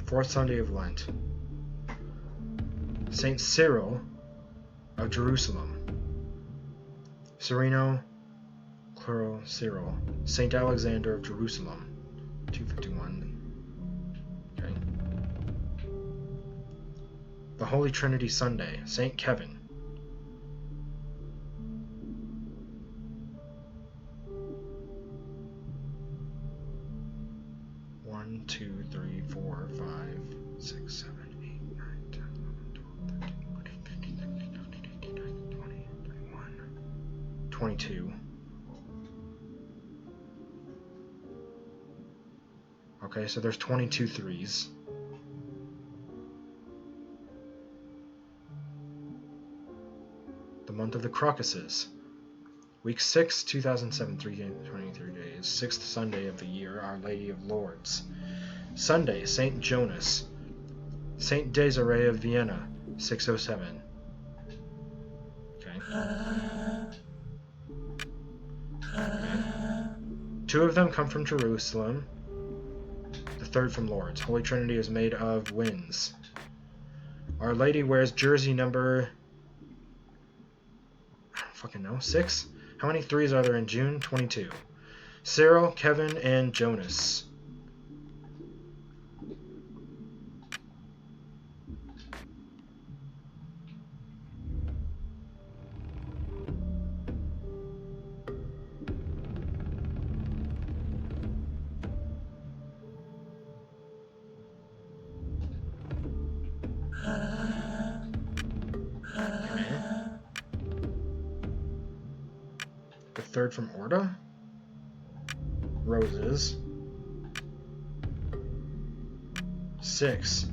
Fourth Sunday of Lent. Saint Cyril of Jerusalem. Sereno, Clero, Cyril. Saint Alexander of Jerusalem. 251. Okay. The Holy Trinity Sunday. Saint Kevin. One, 2, 3, 4, 5, 6, 7, 8, 9, 10, 11, 12, 13, 14, 15, 16, 17, 18, 19, 20, 21, 22. Okay, so there's 22 3s. The month of the crocuses. Week 6, 2007, 323 days. 6th Sunday of the year, Our Lady of Lourdes. Sunday, Saint Jonas. Saint Desiree of Vienna, 607. Okay. 2 of them come from Jerusalem. The third from Lourdes. Holy Trinity is made of winds. Our Lady wears jersey number... I don't fucking know. 6? How many 3s are there in June? 22. Cyril, Kevin, and Jonas. third from Orta. Roses. 6.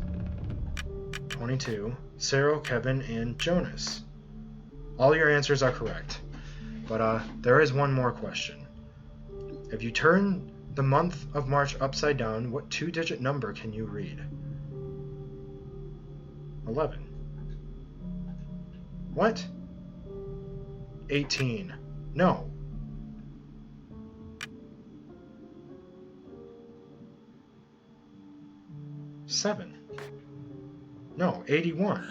22. Cyril, Kevin, and Jonas. All your answers are correct. But there is one more question. If you turn the month of March upside down, what 2-digit number can you read? 11. What? 18. No. Seven. No, 81.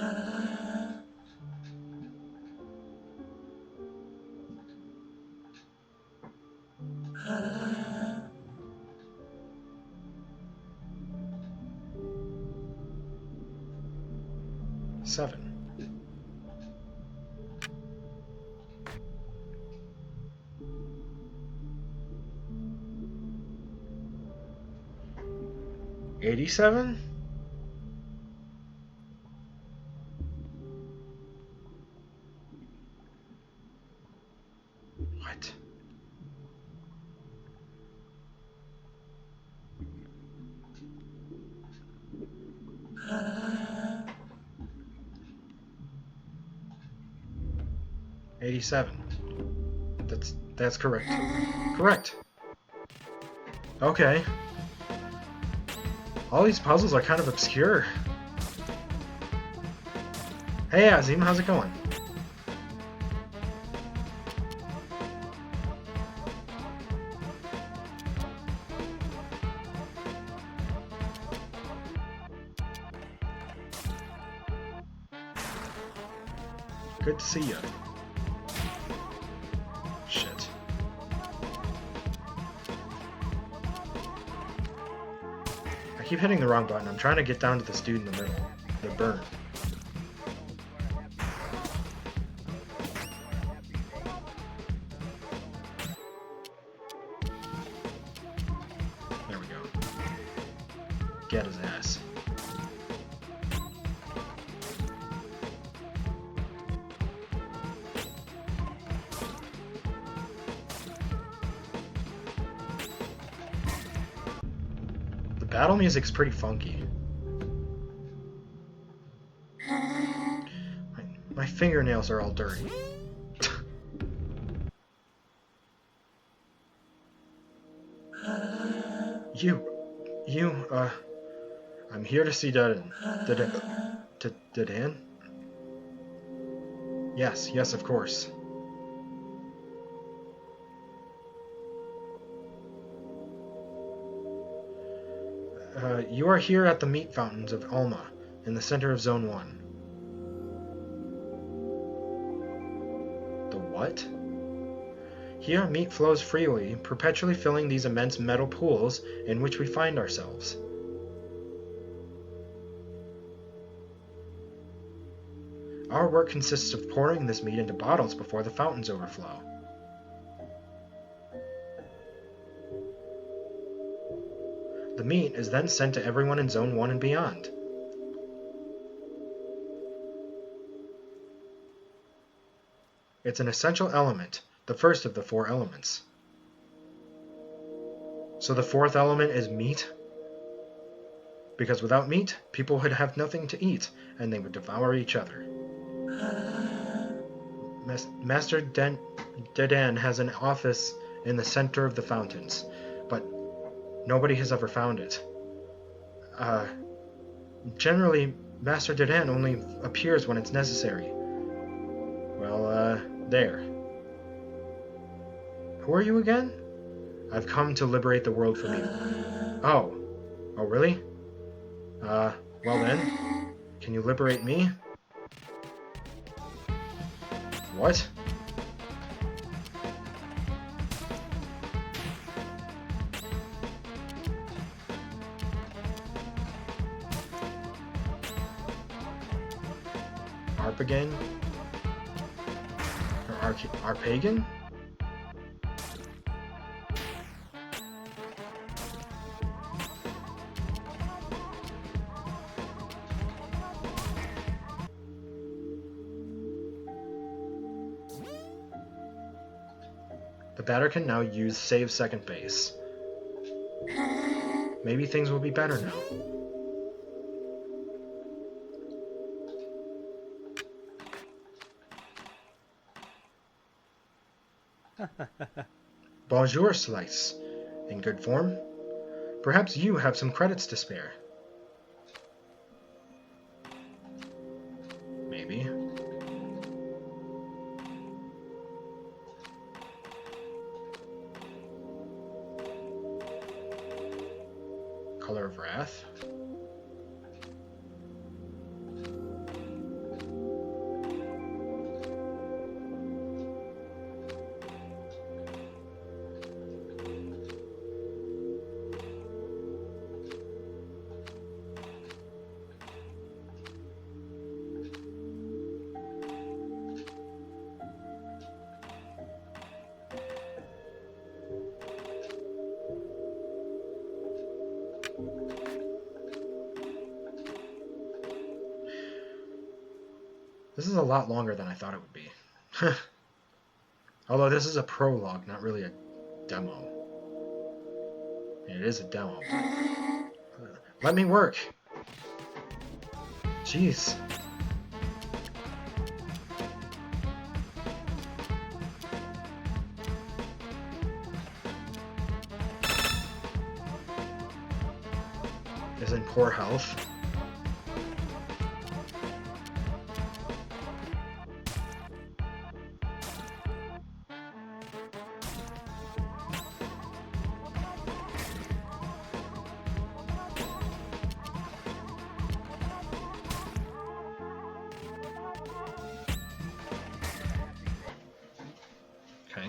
Seven. $87? What? $87. That's correct. Correct. Okay. All these puzzles are kind of obscure. Hey Azim, how's it going? Good to see you. Shit. I keep hitting the wrong button. I'm trying to get down to this dude in the middle. The burn. There we go. Get his ass. Battle music's pretty funky. My fingernails are all dirty. I'm here to see Dedan. Dedan? Yes, of course. You are here at the meat fountains of Alma, in the center of Zone 1. The what? Here, meat flows freely, perpetually filling these immense metal pools in which we find ourselves. Our work consists of pouring this meat into bottles before the fountains overflow. The meat is then sent to everyone in Zone 1 and beyond. It's an essential element, the first of the 4 elements. So the 4th element is meat? Because without meat, people would have nothing to eat, and they would devour each other. Master Dedan has an office in the center of the fountains, but nobody has ever found it. Generally, Master Dedan only appears when it's necessary. Well, there. Who are you again? I've come to liberate the world from evil. Oh, really? Well then, can you liberate me? What? Arpagan? Or Arpagan? The batter can now use save second base. Maybe things will be better now. Bonjour, Slice. In good form? Perhaps you have some credits to spare. Maybe. Color of Wrath. This is a lot longer than I thought it would be. Although this is a prologue, not really a demo. It is a demo. Let me work! Jeez. Is in poor health. Okay.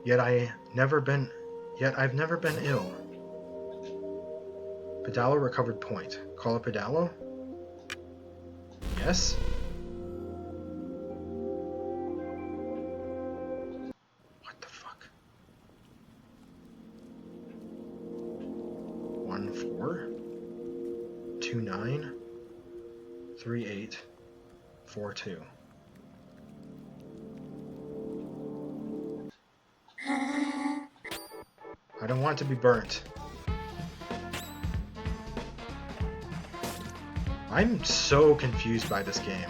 Yet I've never been ill. Pedalo recovered point. Call it Pedalo? Yes? What the fuck? 1-4 2-9 3-8 4-2. I don't want to be burnt. I'm so confused by this game.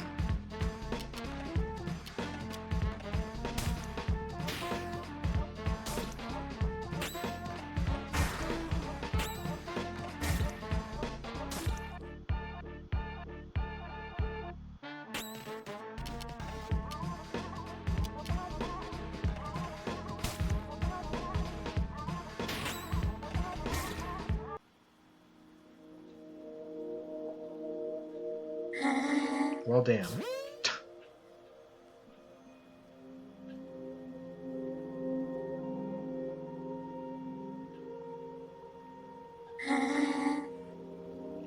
Well, damn.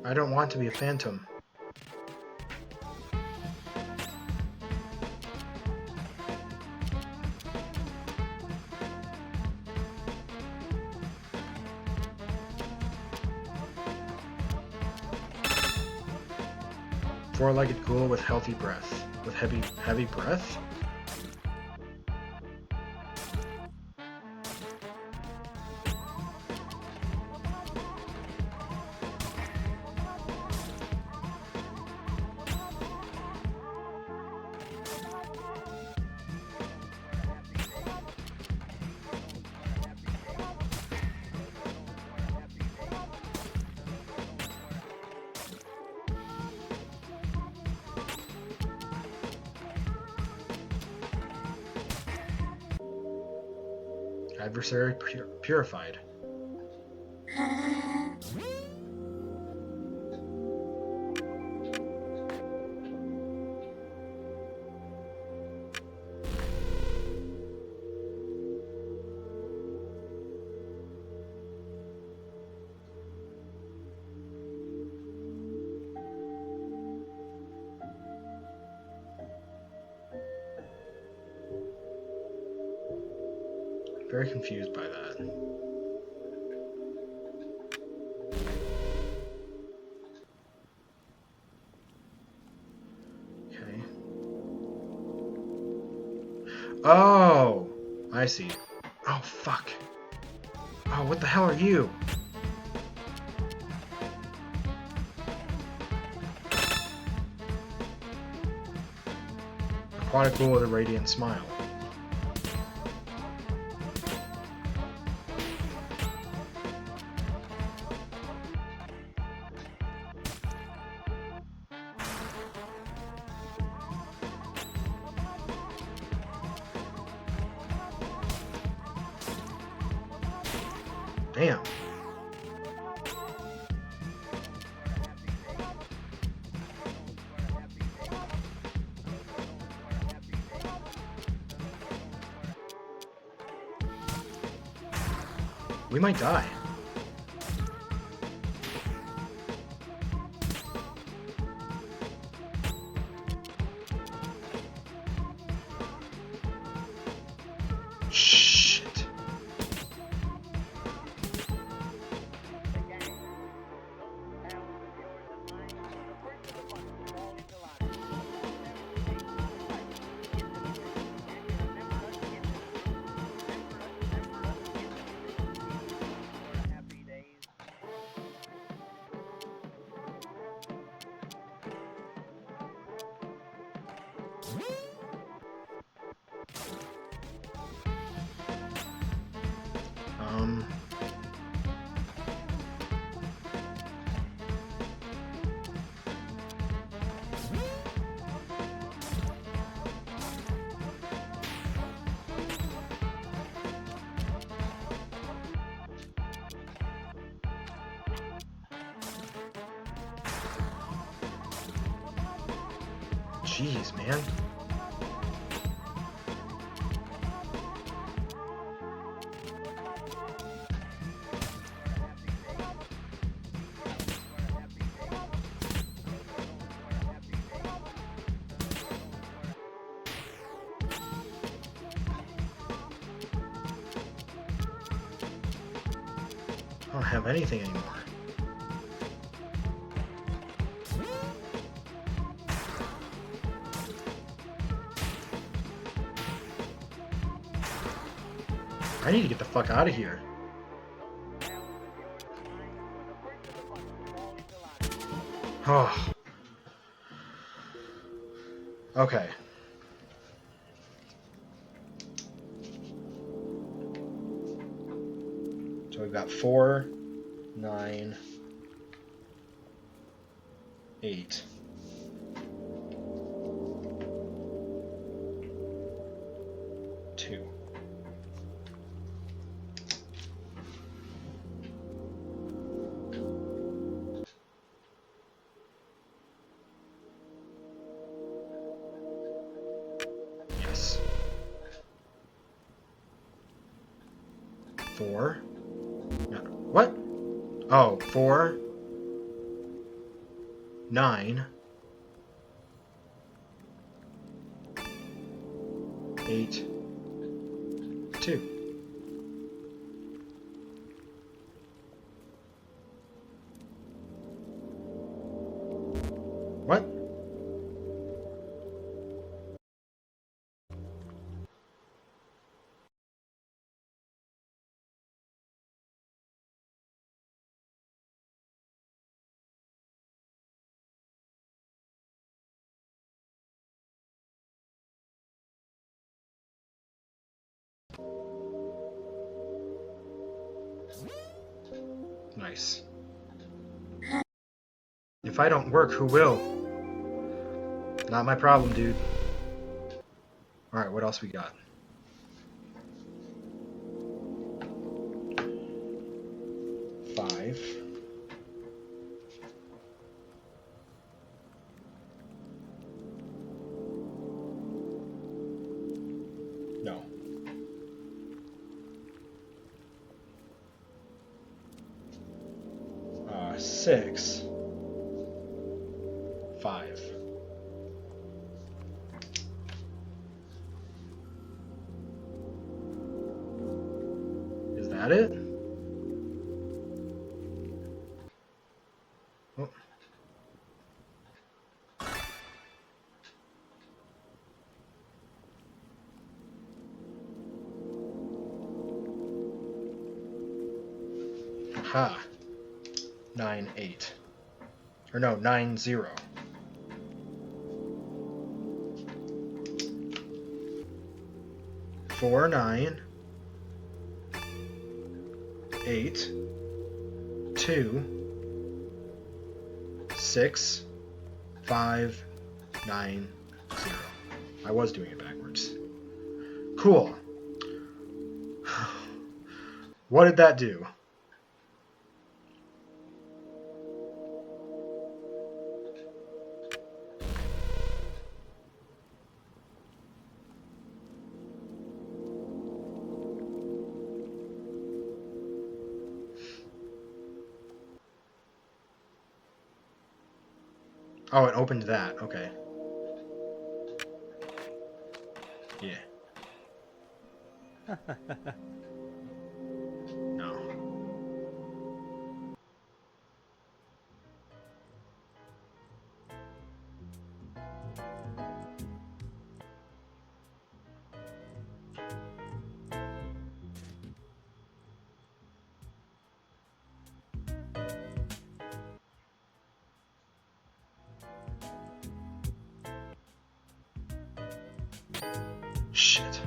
I don't want to be a phantom. Four-legged ghoul with healthy breath. With heavy breath? Adversary purified. Very confused by that. Okay. Oh, I see. Oh, fuck. Oh, what the hell are you? Aquatic ghoul with a radiant smile. Damn. We might die. Shit. Um... Jeez, man. I don't have anything anymore. I need to get the fuck out of here. Oh. Okay. So we've got 4, 9, 8. Two. Yes. 4. No. What? Oh, 4, 9, 8, 2. What? Nice. If I don't work, who will? Not my problem, dude. Alright, what else we got? Five. No. 6. 5. Is that it? Oh. Ha. 9-8. Or no, 9-0. Four, 9, 8, 2, 6, 5, 9, 0. I was doing it backwards. Cool. What did that do? Oh, it opened that. Okay. Yeah. No. Shit.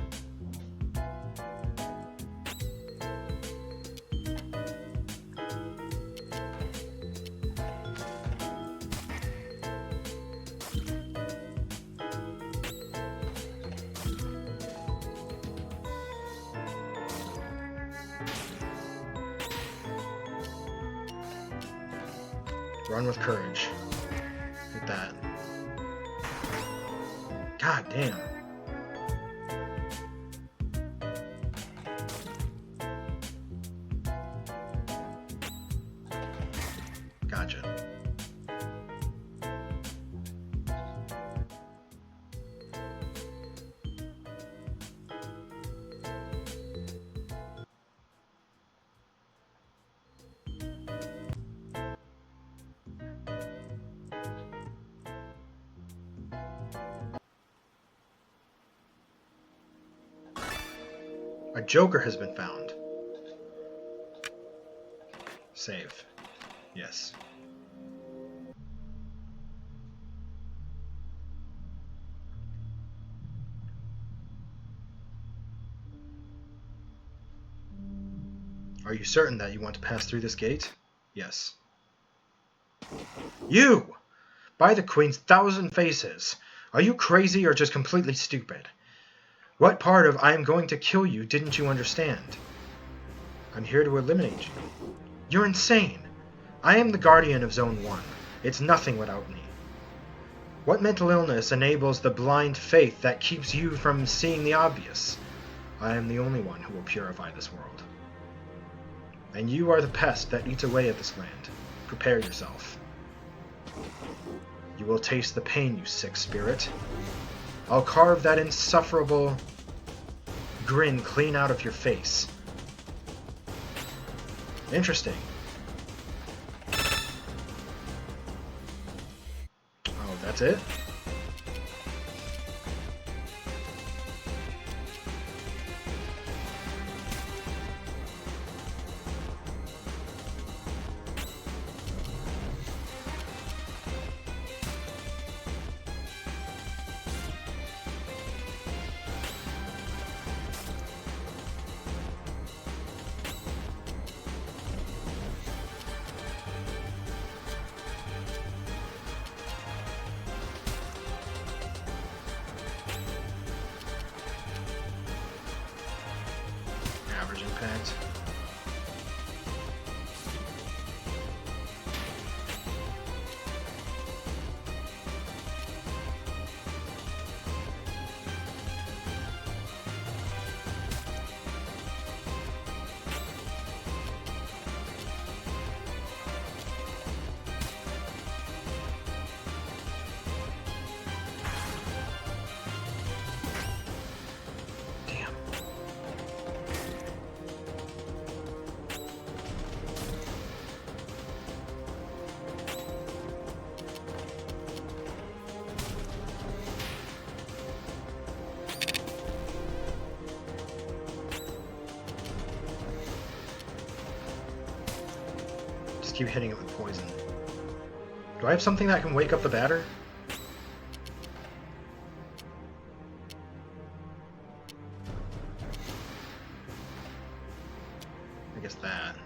Run with courage. Hit that. God damn. Gotcha. A joker has been found. Save. Yes. Are you certain that you want to pass through this gate? Yes. You! By the Queen's 1,000 faces! Are you crazy or just completely stupid? What part of I am going to kill you didn't you understand? I'm here to eliminate you. You're insane! I am the guardian of Zone 1. It's nothing without me. What mental illness enables the blind faith that keeps you from seeing the obvious? I am the only one who will purify this world. And you are the pest that eats away at this land. Prepare yourself. You will taste the pain, you sick spirit. I'll carve that insufferable grin clean out of your face. Interesting. Oh, that's it? Average impact. keep hitting it with poison. Do I have something that can wake up the batter? I guess that.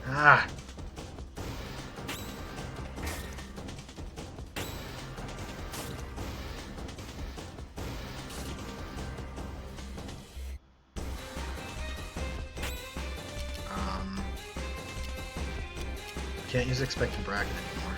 Ah! Can't use expected bracket anymore.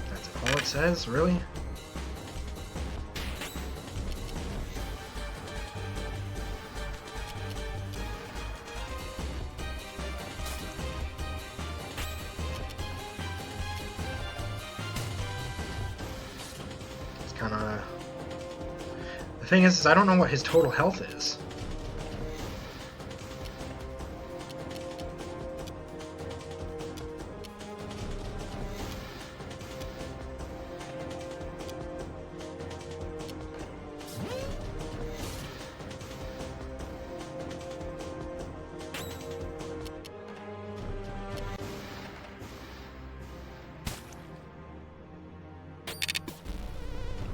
That's all it says? Really? Kinda... The thing is I don't know what his total health is.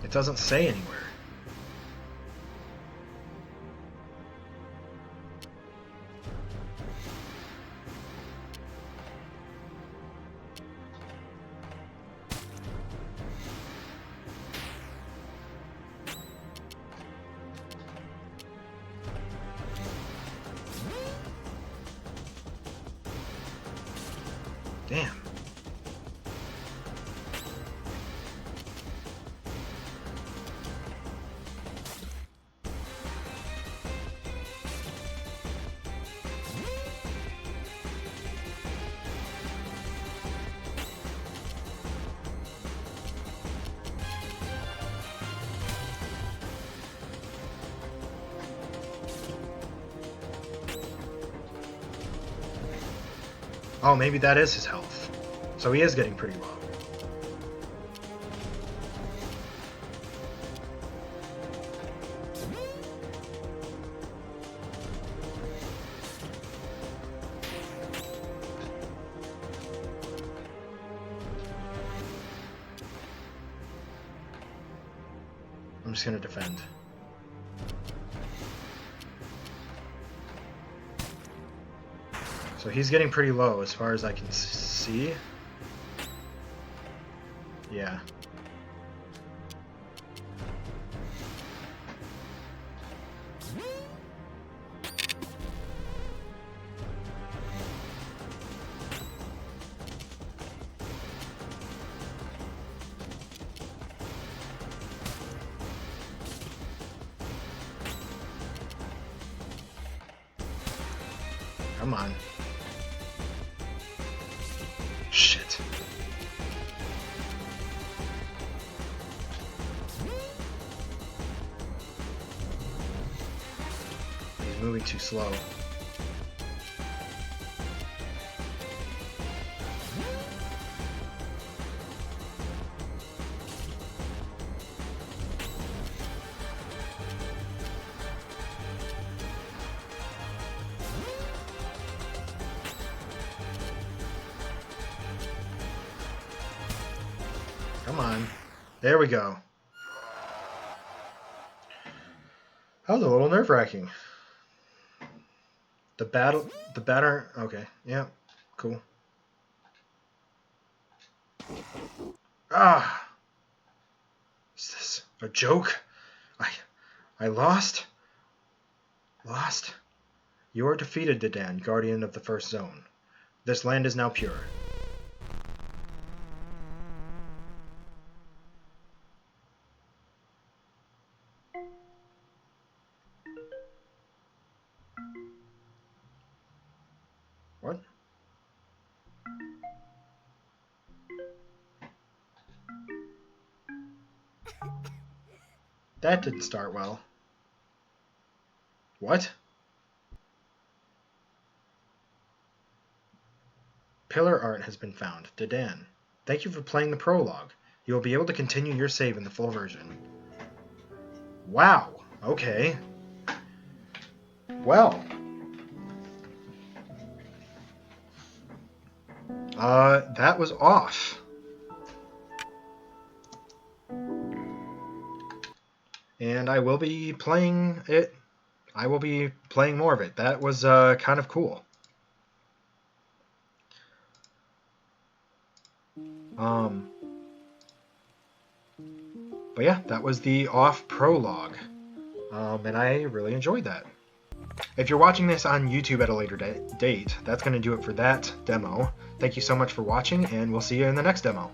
It doesn't say anywhere. Damn. Oh, maybe that is his health. So he is getting pretty low. I'm just gonna defend. So he's getting pretty low as far as I can see. Yeah. Come on. Shit. He's moving too slow. Come on. There we go. That was a little nerve-wracking. The batter, okay, yeah, cool. Ah! Is this a joke? I lost? Lost? You are defeated, Dedan, guardian of the first zone. This land is now pure. What? That didn't start well. What? Pillar art has been found. Dedan. Thank you for playing the prologue. You will be able to continue your save in the full version. Wow. Okay. Well. That was off. And I will be playing it. I will be playing more of it. That was kind of cool. But yeah, that was the off prologue. And I really enjoyed that. If you're watching this on YouTube at a later date, that's going to do it for that demo. Thank you so much for watching, and we'll see you in the next demo.